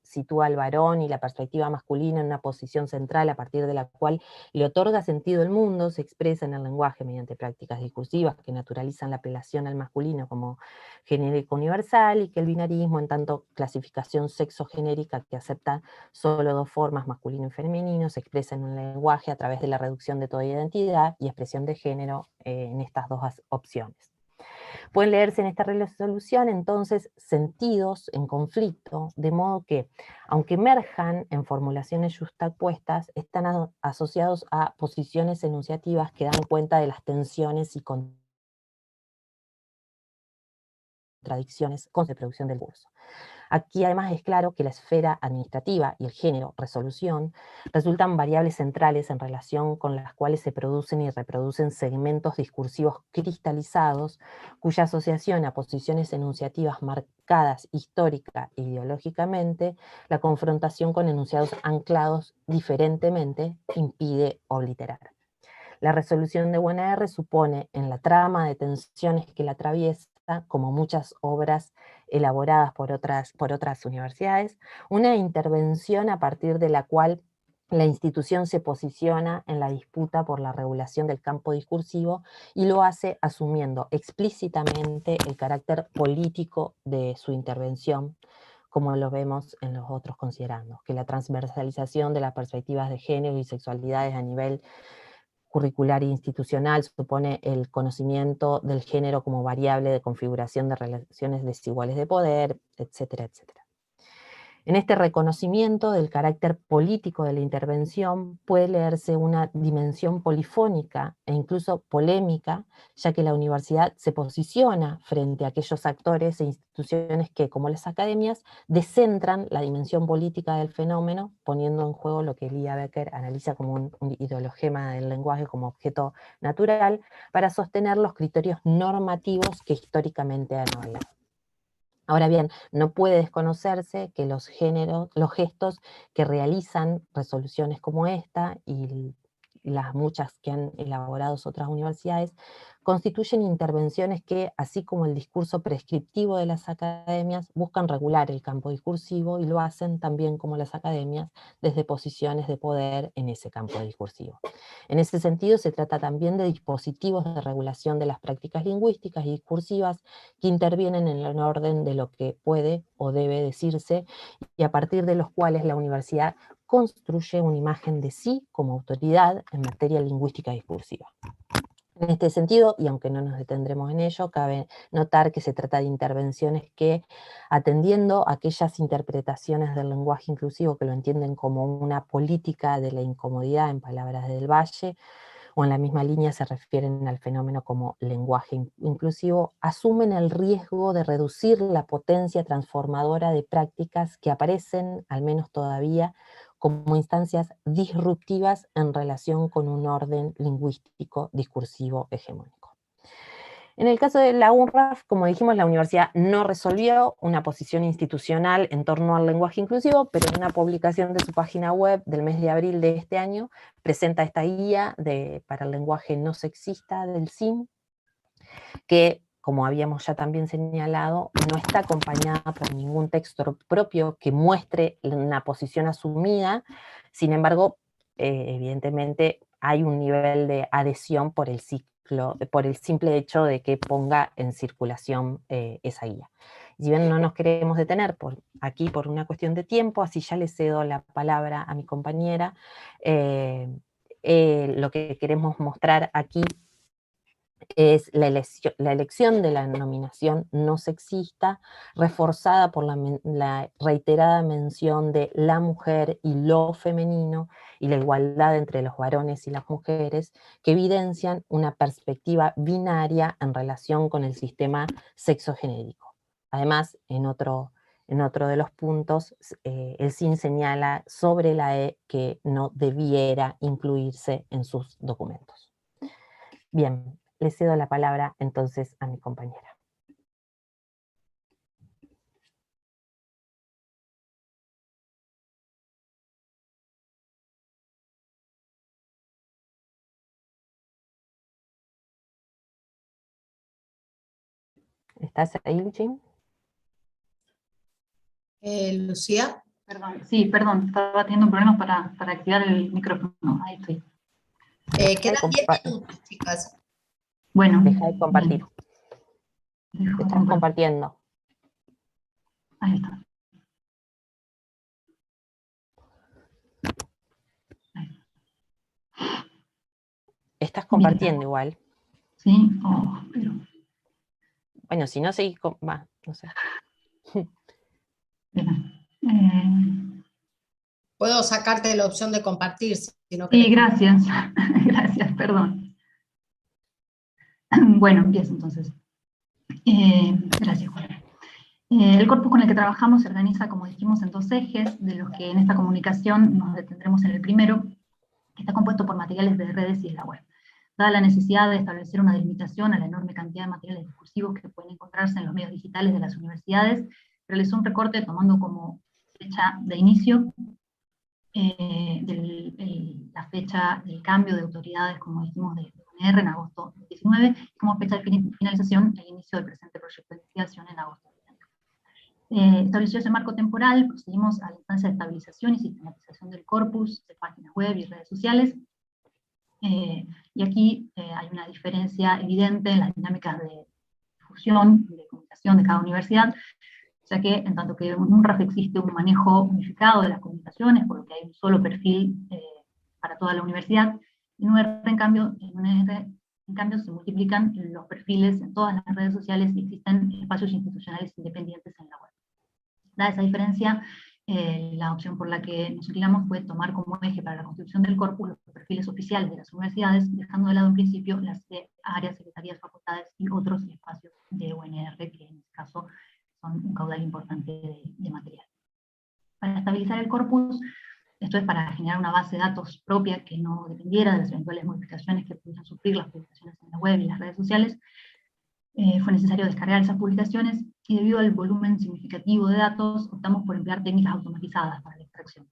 sitúa al varón y la perspectiva masculina en una posición central a partir de la cual le otorga sentido al mundo, se expresa en el lenguaje mediante prácticas discursivas que naturalizan la apelación al masculino como genérico universal, y que el binarismo, en tanto clasificación sexogenérica que acepta solo dos formas, masculino y femenino, se expresa en un lenguaje a través de la reducción de toda identidad y expresión de género en estas dos opciones. Pueden leerse en esta resolución entonces sentidos en conflicto, de modo que, aunque emerjan en formulaciones yuxtapuestas, están asociados a posiciones enunciativas que dan cuenta de las tensiones y contradicciones con la producción del curso. Aquí además es claro que la esfera administrativa y el género resolución resultan variables centrales en relación con las cuales se producen y reproducen segmentos discursivos cristalizados, cuya asociación a posiciones enunciativas marcadas histórica e ideológicamente, la confrontación con enunciados anclados diferentemente impide obliterar. La resolución de UNR supone, en la trama de tensiones que la atraviesa, como muchas obras elaboradas por otras universidades, una intervención a partir de la cual la institución se posiciona en la disputa por la regulación del campo discursivo, y lo hace asumiendo explícitamente el carácter político de su intervención, como lo vemos en los otros considerandos, que la transversalización de las perspectivas de género y sexualidades a nivel curricular e institucional supone el conocimiento del género como variable de configuración de relaciones desiguales de poder, etcétera, etcétera. En este reconocimiento del carácter político de la intervención puede leerse una dimensión polifónica e incluso polémica, ya que la universidad se posiciona frente a aquellos actores e instituciones que, como las academias, descentran la dimensión política del fenómeno, poniendo en juego lo que Lia Becker analiza como un ideologema del lenguaje como objeto natural, para sostener los criterios normativos que históricamente han hablado. Ahora bien, no puede desconocerse que los gestos que realizan resoluciones como esta y las muchas que han elaborado otras universidades, constituyen intervenciones que, así como el discurso prescriptivo de las academias, buscan regular el campo discursivo, y lo hacen también como las academias desde posiciones de poder en ese campo discursivo. En ese sentido, se trata también de dispositivos de regulación de las prácticas lingüísticas y discursivas que intervienen en el orden de lo que puede o debe decirse, y a partir de los cuales la universidad construye una imagen de sí como autoridad en materia lingüística discursiva. En este sentido, y aunque no nos detendremos en ello, cabe notar que se trata de intervenciones que, atendiendo a aquellas interpretaciones del lenguaje inclusivo que lo entienden como una política de la incomodidad, en palabras del Valle, o en la misma línea se refieren al fenómeno como lenguaje inclusivo, asumen el riesgo de reducir la potencia transformadora de prácticas que aparecen, al menos todavía, como instancias disruptivas en relación con un orden lingüístico discursivo hegemónico. En el caso de la UNRAF, como dijimos, la universidad no resolvió una posición institucional en torno al lenguaje inclusivo, pero en una publicación de su página web del mes de abril de este año presenta esta guía para el lenguaje no sexista del CIM, que, como habíamos ya también señalado, no está acompañada por ningún texto propio que muestre una posición asumida. Sin embargo, evidentemente hay un nivel de adhesión por el simple hecho de que ponga en circulación esa guía. Si bien no nos queremos detener aquí por una cuestión de tiempo, así ya le cedo la palabra a mi compañera, lo que queremos mostrar aquí es la elección de la denominación no sexista, reforzada por la reiterada mención de la mujer y lo femenino, y la igualdad entre los varones y las mujeres, que evidencian una perspectiva binaria en relación con el sistema sexogenérico. Además, en otro de los puntos, el SIN señala sobre la E que no debiera incluirse en sus documentos. Bien, le cedo la palabra entonces a mi compañera. ¿Estás ahí, Luchi? Lucía. Perdón, sí, perdón, estaba teniendo problemas para activar el micrófono. Ahí estoy. Quedan 10 minutos, chicas. Bueno. Deja de compartir. Dejo de Estás compartiendo. Ahí está. Estás compartiendo igual. Sí, pero... Bueno, si no seguís no sé. Puedo sacarte la opción de compartir si no Sí, querés. gracias. Gracias, perdón. Bueno, empiezo entonces. Gracias, Juan. El corpus con el que trabajamos se organiza, como dijimos, en 2 ejes, de los que en esta comunicación nos detendremos en el primero, que está compuesto por materiales de redes y de la web. Dada la necesidad de establecer una delimitación a la enorme cantidad de materiales discursivos que pueden encontrarse en los medios digitales de las universidades, realizó un recorte tomando como fecha de inicio la fecha del cambio de autoridades, como dijimos, de UNR en agosto 19, y como fecha de finalización el inicio del presente proyecto de investigación en agosto 20. Estableció ese marco temporal, procedimos a la instancia de estabilización y sistematización del corpus, de páginas web y redes sociales, y aquí hay una diferencia evidente en las dinámicas de difusión, de comunicación de cada universidad, ya que en tanto que en UNRAF existe un manejo unificado de las comunicaciones, por lo que hay un solo perfil para toda la universidad, en UNR, en cambio, se multiplican los perfiles en todas las redes sociales y existen espacios institucionales independientes en la web. Dada esa diferencia, la opción por la que nos inclinamos fue tomar como eje para la construcción del corpus los perfiles oficiales de las universidades, dejando de lado en principio las áreas, secretarías, facultades y otros espacios de UNR, que en este caso son un caudal importante de material. Para estabilizar el corpus, esto es para generar una base de datos propia que no dependiera de las eventuales modificaciones que pudieran sufrir las publicaciones en la web y las redes sociales, fue necesario descargar esas publicaciones, y debido al volumen significativo de datos, optamos por emplear técnicas automatizadas para la extracción.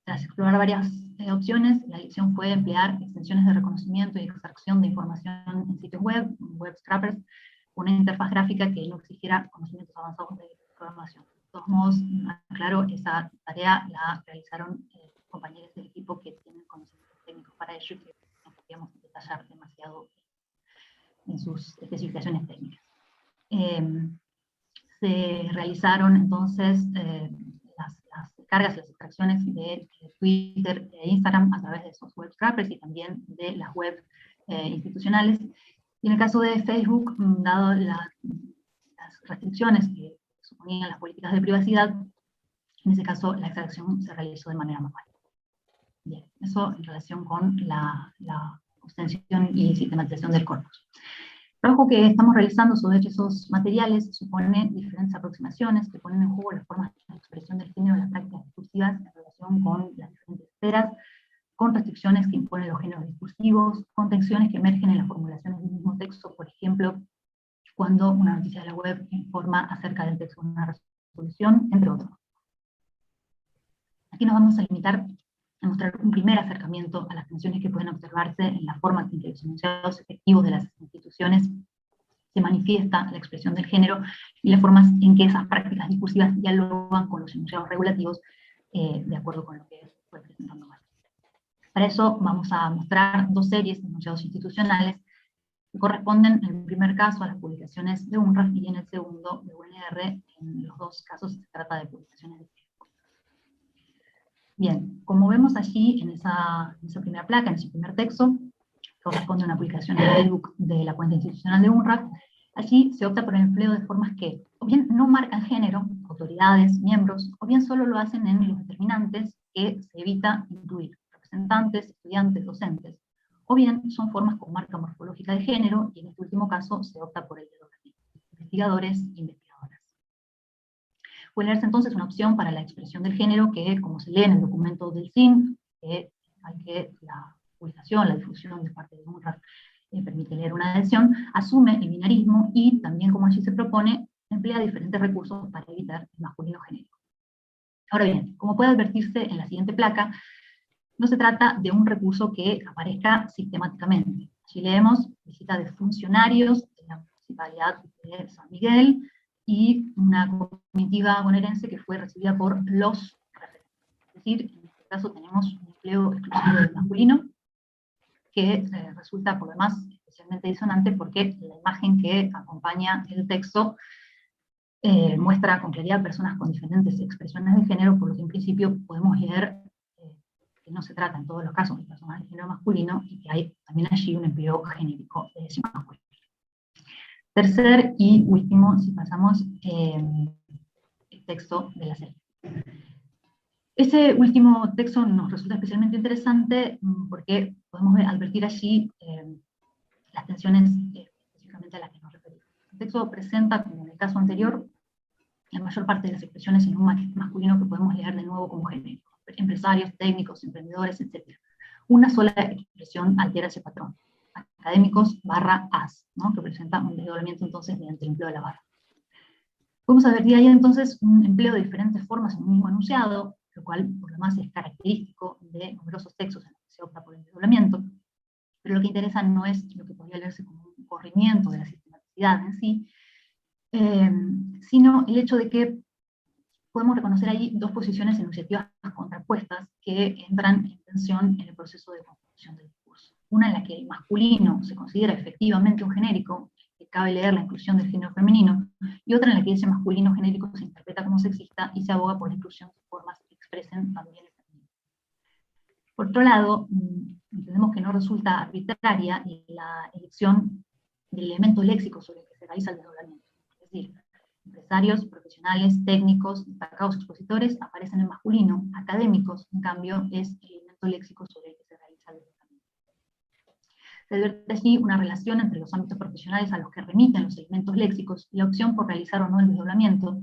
Tras explorar varias opciones, la elección fue emplear extensiones de reconocimiento y extracción de información en sitios web, web scrapers, una interfaz gráfica que no exigiera conocimientos avanzados de programación. De todos modos, aclaro, esa tarea la realizaron compañeros del equipo que tienen conocimientos técnicos para ello y que no podíamos detallar demasiado en sus especificaciones técnicas. Se realizaron entonces las descargas y las extracciones de Twitter e Instagram a través de esos web scrapers y también de las webs institucionales. Y en el caso de Facebook, dado las restricciones que suponían las políticas de privacidad, en ese caso la extracción se realizó de manera manual. Bien, eso en relación con la extensión y sistematización del corpus. El trabajo que estamos realizando sobre esos materiales supone diferentes aproximaciones que ponen en juego las formas de expresión del género en las prácticas discursivas en relación con las diferentes esferas, con restricciones que imponen los géneros discursivos, con tensiones que emergen en las formulaciones del mismo texto, por ejemplo, cuando una noticia de la web informa acerca del texto de una resolución, entre otros. Aquí nos vamos a limitar a mostrar un primer acercamiento a las tensiones que pueden observarse en la forma en que los enunciados efectivos de las instituciones se manifiesta la expresión del género y las formas en que esas prácticas discursivas dialogan con los enunciados regulativos, de acuerdo con lo que fue presentando más. Para eso vamos a mostrar 2 series de enunciados institucionales que corresponden en el primer caso a las publicaciones de UNRAF y en el segundo de UNR. En los dos casos se trata de publicaciones de texto. Bien, como vemos allí en esa primera placa, en ese primer texto, corresponde a una publicación en Facebook de la cuenta institucional de UNRAF. Allí se opta por el empleo de formas que o bien no marcan género, autoridades, miembros, o bien solo lo hacen en los determinantes que se evita incluir representantes, estudiantes, docentes, o bien son formas con marca morfológica de género, y en este último caso se opta por el de investigadores e investigadoras. Puede leerse entonces una opción para la expresión del género que, como se lee en el documento del SIN, que la publicación, la difusión de parte de UNRAF permite leer una adhesión, asume el binarismo y también, como allí se propone, emplea diferentes recursos para evitar el masculino genérico. Ahora bien, como puede advertirse en la siguiente placa, no se trata de un recurso que aparezca sistemáticamente. Allí leemos visita de funcionarios de la Municipalidad de San Miguel y una comitiva bonaerense que fue recibida por los referentes. Es decir, en este caso tenemos un empleo exclusivo del masculino, que resulta por lo demás especialmente disonante porque la imagen que acompaña el texto muestra con claridad personas con diferentes expresiones de género, por lo que en principio podemos leer que no se trata en todos los casos de personas de género masculino, y que hay también allí un empleo genérico de ese masculino. Tercer y último, si pasamos el texto de la serie. Ese último texto nos resulta especialmente interesante porque podemos advertir allí las tensiones específicamente a las que nos referimos. El texto presenta, como en el caso anterior, la mayor parte de las expresiones en un masculino que podemos leer de nuevo como genérico. Empresarios, técnicos, emprendedores, etc. Una sola expresión altera ese patrón. Académicos / as, ¿no? Que presenta un desdoblamiento entonces mediante el empleo de la barra. Podemos advertir ahí entonces un empleo de diferentes formas en un mismo enunciado, lo cual por lo más es característico de numerosos textos en los que se opta por el desdoblamiento, pero lo que interesa no es lo que podría leerse como un corrimiento de la sistematicidad en sí, sino el hecho de que podemos reconocer ahí dos posiciones enunciativas contrapuestas que entran en tensión en el proceso de construcción del discurso. Una en la que el masculino se considera efectivamente un genérico, que cabe leer la inclusión del género femenino, y otra en la que ese masculino genérico se interpreta como sexista y se aboga por la inclusión de formas que expresen también el femenino. Por otro lado, entendemos que no resulta arbitraria la elección del elemento léxico sobre el que se realiza el desdoblamiento. Es decir, empresarios, profesionales, técnicos, destacados expositores aparecen en masculino, académicos, en cambio, es el elemento léxico sobre el que se realiza el desdoblamiento. Se advierte allí una relación entre los ámbitos profesionales a los que remiten los elementos léxicos y la opción por realizar o no el desdoblamiento,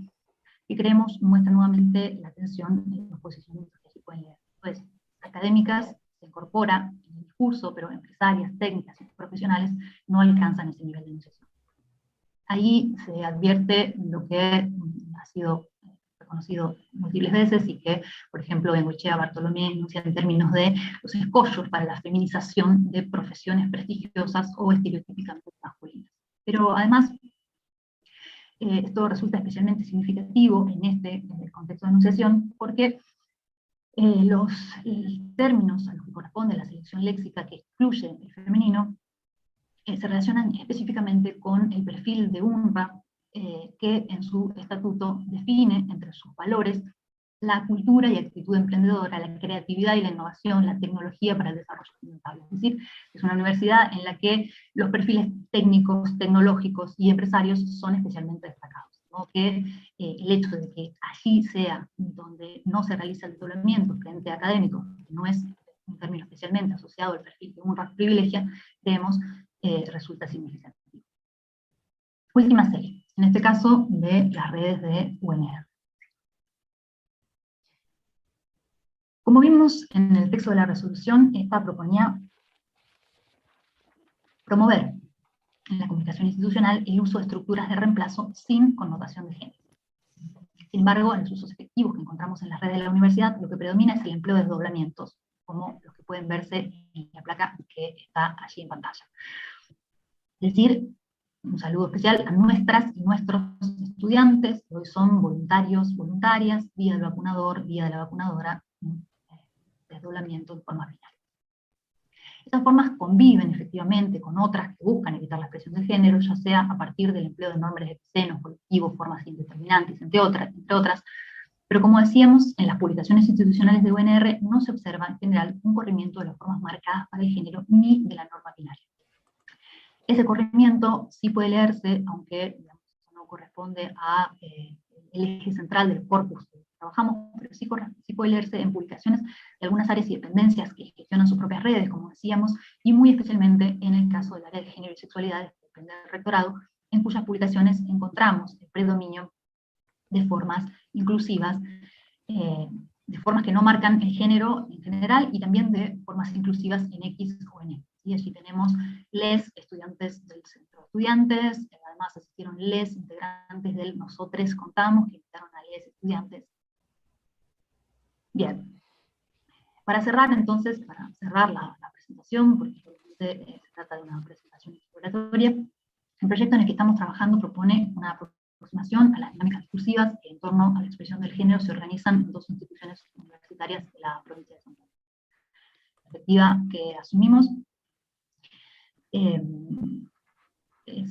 que creemos muestra nuevamente la tensión en los posicionamientos que allí pueden leer. Entonces, académicas se incorpora en el discurso, pero empresarias, técnicas y profesionales no alcanzan ese nivel de enunciación. Ahí se advierte lo que ha sido reconocido múltiples veces y que, por ejemplo, Bengoechea Bartolomé enuncia en términos de los escollos para la feminización de profesiones prestigiosas o estereotípicamente masculinas. Pero además, esto resulta especialmente significativo en este contexto de enunciación porque los términos a los que corresponde la selección léxica que excluye el femenino se relacionan específicamente con el perfil de UNRWA, que en su estatuto define entre sus valores la cultura y actitud emprendedora, la creatividad y la innovación, la tecnología para el desarrollo sustentable. Es decir, es una universidad en la que los perfiles técnicos, tecnológicos y empresarios son especialmente destacados, ¿no? Que el hecho de que allí sea donde no se realiza el desdoblamiento frente a académicos, que no es un término especialmente asociado al perfil que UNRWA privilegia, creemos resulta significativo. Última serie, en este caso de las redes de UNR. Como vimos en el texto de la resolución, esta proponía promover en la comunicación institucional el uso de estructuras de reemplazo sin connotación de género. Sin embargo, en los usos efectivos que encontramos en las redes de la universidad, lo que predomina es el empleo de desdoblamientos, como los que pueden verse en la placa que está allí en pantalla. Es decir, un saludo especial a nuestras y nuestros estudiantes, que hoy son voluntarios, voluntarias, vía del vacunador, vía de la vacunadora, desdoblamiento en forma binaria. Estas formas conviven efectivamente con otras que buscan evitar la expresión de género, ya sea a partir del empleo de nombres de senos, colectivos, formas indeterminantes, entre otras. Pero como decíamos, en las publicaciones institucionales de UNR no se observa en general un corrimiento de las formas marcadas para el género ni de la norma binaria. Ese corrimiento sí puede leerse, aunque digamos, no corresponde a el eje central del corpus que trabajamos, pero sí puede leerse en publicaciones de algunas áreas y dependencias que gestionan sus propias redes, como decíamos, y muy especialmente en el caso del área de género y sexualidad, que depende del rectorado, en cuyas publicaciones encontramos el predominio de formas inclusivas, de formas que no marcan el género en general, y también de formas inclusivas en X o en Y. Y allí tenemos les estudiantes del centro de estudiantes, además asistieron les integrantes del nosotros contamos, que invitaron a les estudiantes. Bien. Para cerrar entonces, para cerrar la presentación, porque obviamente se trata de una presentación exploratoria, el proyecto en el que estamos trabajando propone una aproximación a las dinámicas discursivas que en torno a la expresión del género se organizan en dos instituciones universitarias de la provincia de San Paulo. La perspectiva que asumimos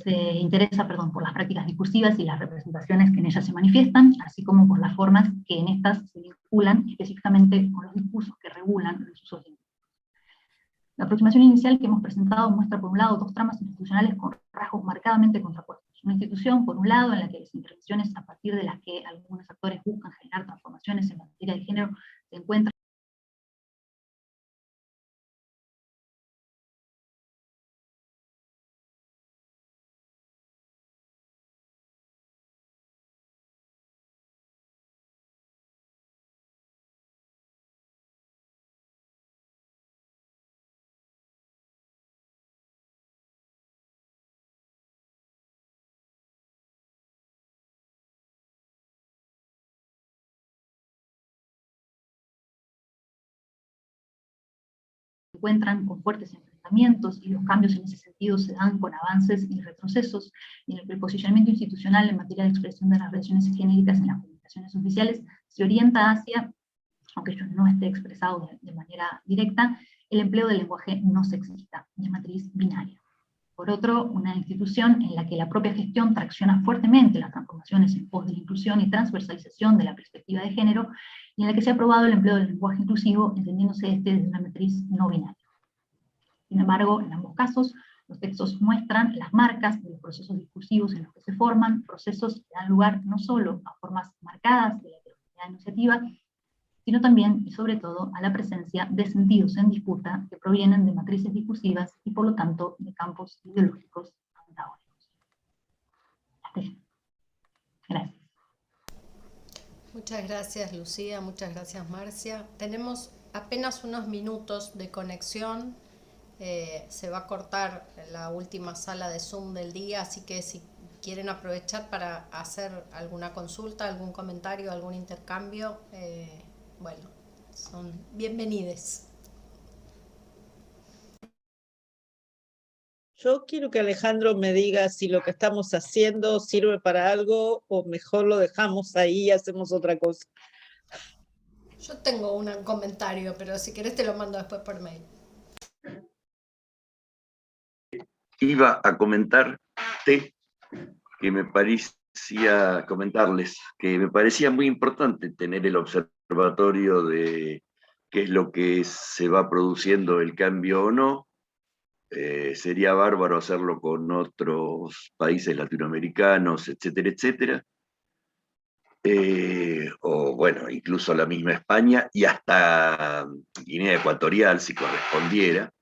se interesa por las prácticas discursivas y las representaciones que en ellas se manifiestan, así como por las formas que en estas se vinculan específicamente con los discursos que regulan los usos lingüísticos. La aproximación inicial que hemos presentado muestra por un lado dos tramas institucionales con rasgos marcadamente contrapuestos. Una institución, por un lado, en la que las intervenciones a partir de las que algunos actores buscan generar transformaciones en materia de género se encuentran con fuertes enfrentamientos, y los cambios en ese sentido se dan con avances y retrocesos, y en el que el posicionamiento institucional en materia de expresión de las relaciones genéricas en las comunicaciones oficiales se orienta hacia, aunque ello no esté expresado de manera directa, el empleo del lenguaje no sexista, de matriz binaria. Por otro, una institución en la que la propia gestión tracciona fuertemente las transformaciones en pos de la inclusión y transversalización de la perspectiva de género, y en la que se ha aprobado el empleo del lenguaje inclusivo, entendiéndose este desde una matriz no binaria. Sin embargo, en ambos casos, los textos muestran las marcas de los procesos discursivos en los que se forman, procesos que dan lugar no solo a formas marcadas de la heterogeneidad iniciativa, sino también y sobre todo a la presencia de sentidos en disputa que provienen de matrices discursivas y por lo tanto de campos ideológicos antagónicos. Gracias. Muchas gracias, Lucía, muchas gracias, Marcia. Tenemos apenas unos minutos de conexión. Se va a cortar la última sala de Zoom del día, así que si quieren aprovechar para hacer alguna consulta, algún comentario, algún intercambio, bueno, son bienvenidos. Yo quiero que Alejandro me diga si lo que estamos haciendo sirve para algo o mejor lo dejamos ahí y hacemos otra cosa. Yo tengo un comentario, pero si querés te lo mando después por mail. Iba a comentarte que me parecía, comentarles, que me parecía muy importante tener el observatorio de qué es lo que se va produciendo el cambio o no. Sería bárbaro hacerlo con otros países latinoamericanos, etcétera, etcétera. O bueno, incluso la misma España y hasta Guinea Ecuatorial, si correspondiera.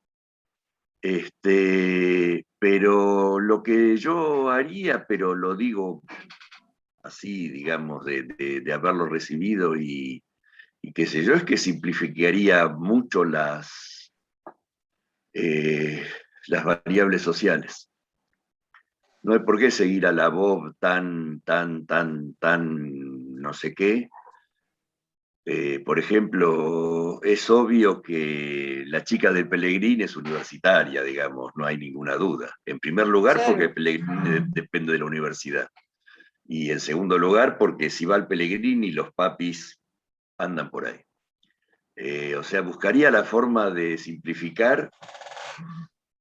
Pero lo que yo haría, pero lo digo así, digamos, de haberlo recibido y qué sé yo, es que simplificaría mucho las variables sociales. No hay por qué seguir a la voz tan no sé qué. Por ejemplo, es obvio que la chica de Pellegrini es universitaria, digamos, no hay ninguna duda. En primer lugar, claro, porque Pellegrini depende de la universidad. Y en segundo lugar, porque si va al Pellegrini, los papis andan por ahí. O sea, buscaría la forma de simplificar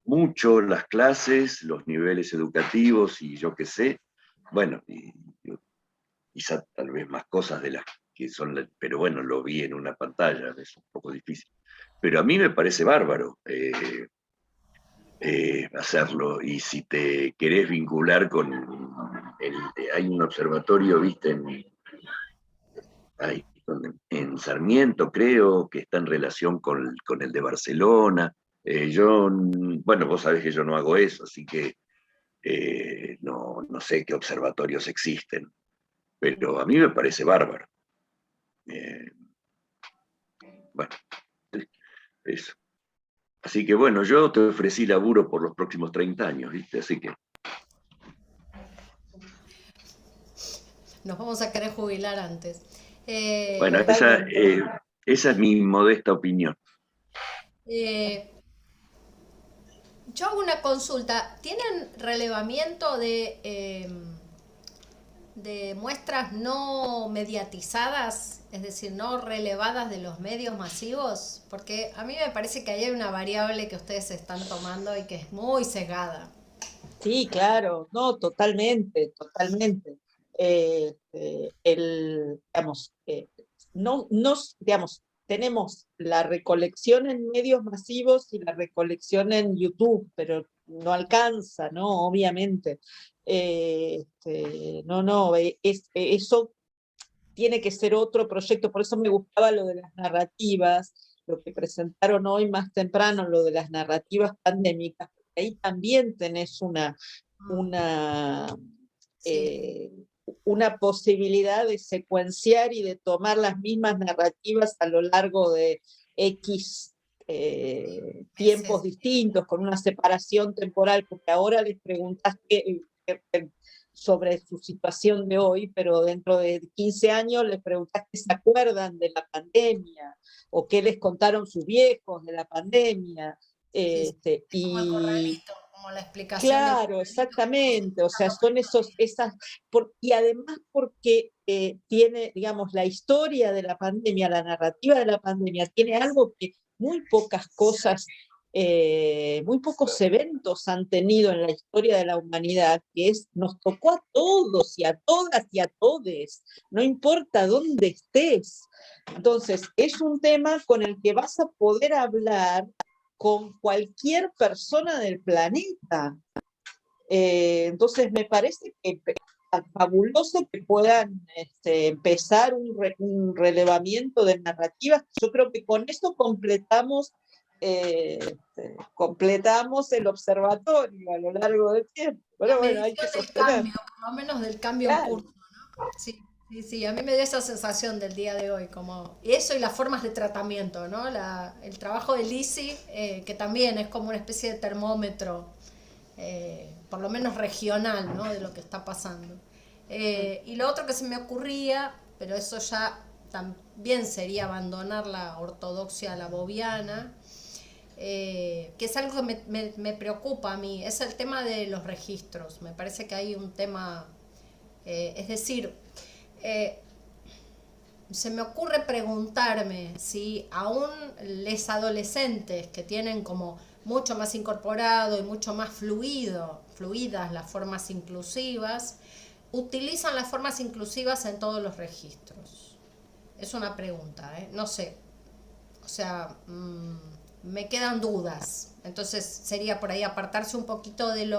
mucho las clases, los niveles educativos y yo qué sé, bueno, y quizá tal vez más cosas de las que son, pero bueno, lo vi en una pantalla, es un poco difícil. Pero a mí me parece bárbaro hacerlo, y si te querés vincular con hay un observatorio, viste, en Sarmiento, creo, que está en relación con el de Barcelona. Bueno, vos sabés que yo no hago eso, así que no sé qué observatorios existen, pero a mí me parece bárbaro. Bueno, eso. Así que bueno, yo te ofrecí laburo por los próximos 30 años, ¿viste? Así que... Nos vamos a querer jubilar antes. Bueno, esa es mi modesta opinión. Eh, yo hago una consulta. ¿Tienen relevamiento de muestras no mediatizadas, es decir, no relevadas de los medios masivos? Porque a mí me parece que ahí hay una variable que ustedes están tomando y que es muy sesgada. Sí, claro, no, totalmente, totalmente. Digamos, digamos, tenemos la recolección en medios masivos y la recolección en YouTube, pero no alcanza, ¿no? Obviamente. Eso tiene que ser otro proyecto, por eso me gustaba lo de las narrativas, lo que presentaron hoy más temprano, lo de las narrativas pandémicas, porque ahí también tenés una, Sí, eh, una posibilidad de secuenciar y de tomar las mismas narrativas a lo largo de X tiempos meses. distintos, con una separación temporal, porque ahora les preguntas sobre su situación de hoy, pero dentro de 15 años les preguntas qué se acuerdan de la pandemia o qué les contaron sus viejos de la pandemia. Sí, sí. Es como el Y corralito, como la explicación del claro, corralito que vamos exactamente, o sea, escuchando son y además porque tiene, digamos, la historia de la pandemia, la narrativa de la pandemia, tiene algo que muy pocas cosas, muy pocos eventos han tenido en la historia de la humanidad, que es, nos tocó a todos y a todas y a todes, no importa dónde estés. Entonces, es un tema con el que vas a poder hablar con cualquier persona del planeta. Entonces me parece que fabuloso que puedan empezar un relevamiento de narrativas. Yo creo que con esto completamos el observatorio a lo largo del tiempo. la Pero bueno, hay que medición del sostener. cambio, por lo menos del cambio en Claro. curso, ¿no? Sí, sí, sí, a mí me dio esa sensación del día de hoy, como eso y las formas de tratamiento, ¿no? El trabajo de Lisi, que también es como una especie de termómetro, por lo menos regional, ¿no? De lo que está pasando. Y lo otro que se me ocurría, pero eso ya también sería abandonar la ortodoxia laboviana, que es algo que me preocupa a mí, es el tema de los registros. Me parece que hay un tema, es decir, se me ocurre preguntarme si aún los adolescentes que tienen como mucho más incorporado y mucho más fluidas las formas inclusivas, utilizan las formas inclusivas en todos los registros. Es una pregunta, no sé. O sea, me quedan dudas. Entonces sería por ahí apartarse un poquito del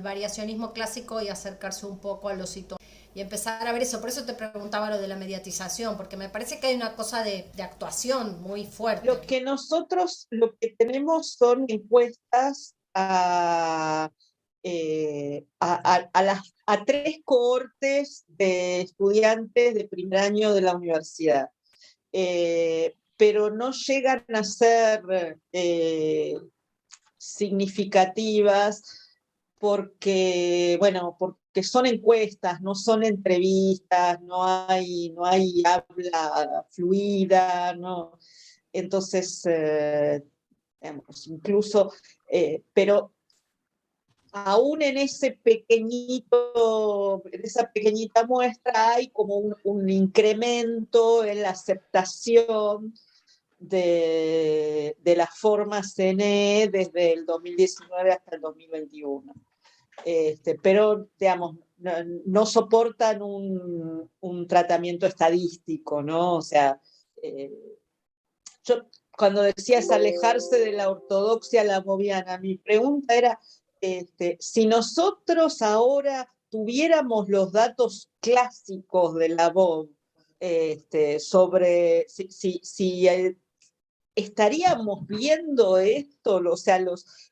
variacionismo clásico y acercarse un poco a los situados y empezar a ver eso. Por eso te preguntaba lo de la mediatización, porque me parece que hay una cosa de actuación muy fuerte. Lo que tenemos son encuestas a 3 cohortes de estudiantes de primer año de la universidad. Pero no llegan a ser significativas porque son encuestas, no son entrevistas, no hay habla fluida, ¿no? Entonces, digamos, incluso, pero aún en esa pequeñita muestra hay como un incremento en la aceptación de la forma CNE desde el 2019 hasta el 2021. Pero, digamos, no soportan un tratamiento estadístico, ¿no? O sea, yo cuando decías alejarse de la ortodoxia laboviana, mi pregunta era, si nosotros ahora tuviéramos los datos clásicos de Labov, sobre si estaríamos viendo esto, o sea,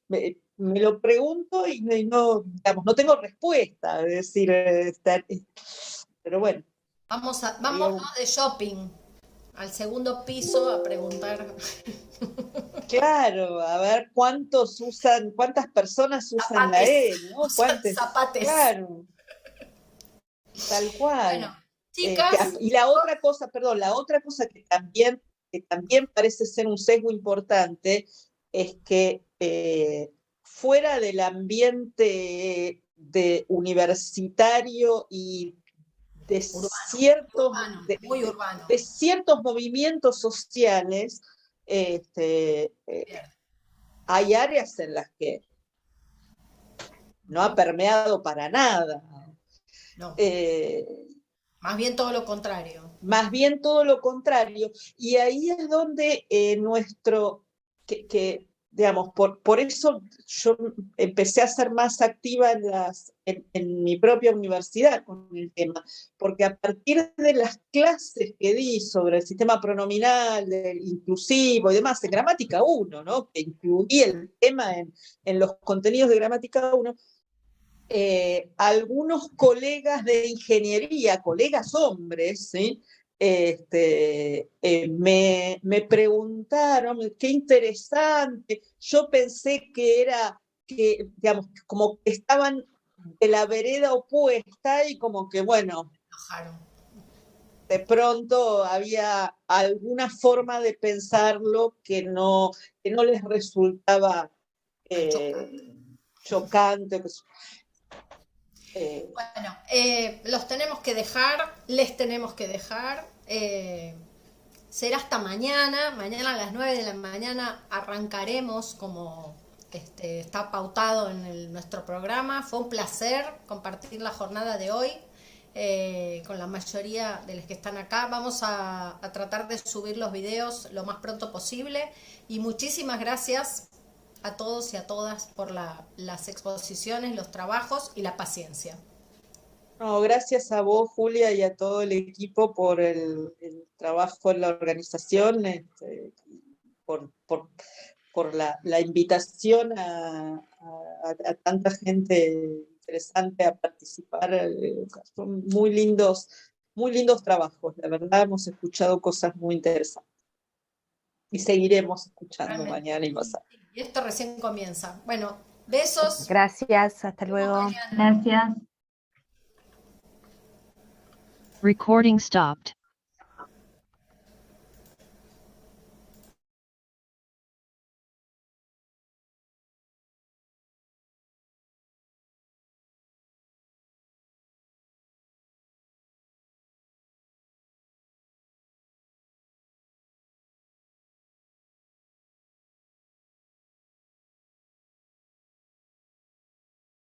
me lo pregunto y no, digamos, no tengo respuesta, es decir, pero bueno. Vamos de shopping al segundo piso a preguntar. Claro, a ver cuántas personas usan la E, ¿no? Zapates. Claro, tal cual. Bueno, chicas. Y la otra cosa que también parece ser un sesgo importante es que fuera del ambiente universitario y de muy urbano. de ciertos movimientos sociales, hay áreas en las que no ha permeado para nada. No. Más bien todo lo contrario. Más bien todo lo contrario. Y ahí es donde digamos, por eso yo empecé a ser más activa en mi propia universidad con el tema, porque a partir de las clases que di sobre el sistema pronominal, del inclusivo y demás, en Gramática 1, ¿no? Que incluí el tema en los contenidos de Gramática 1, algunos colegas de ingeniería, colegas hombres, ¿sí? Me preguntaron, qué interesante, yo pensé digamos, como que estaban de la vereda opuesta y como que, bueno, de pronto había alguna forma de pensarlo que no les resultaba chocante. Bueno, les tenemos que dejar. Será hasta mañana a las 9 de la mañana arrancaremos como está pautado en nuestro programa. Fue un placer compartir la jornada de hoy con la mayoría de los que están acá. Vamos a tratar de subir los videos lo más pronto posible y muchísimas gracias a todos y a todas por las exposiciones, los trabajos y la paciencia. No, gracias a vos, Julia, y a todo el equipo por el trabajo en la organización, por la invitación a tanta gente interesante a participar. Son muy lindos trabajos, la verdad hemos escuchado cosas muy interesantes. Y seguiremos escuchando mañana y pasado. Y esto recién comienza. Bueno, besos. Gracias, hasta luego. Gracias. Recording stopped.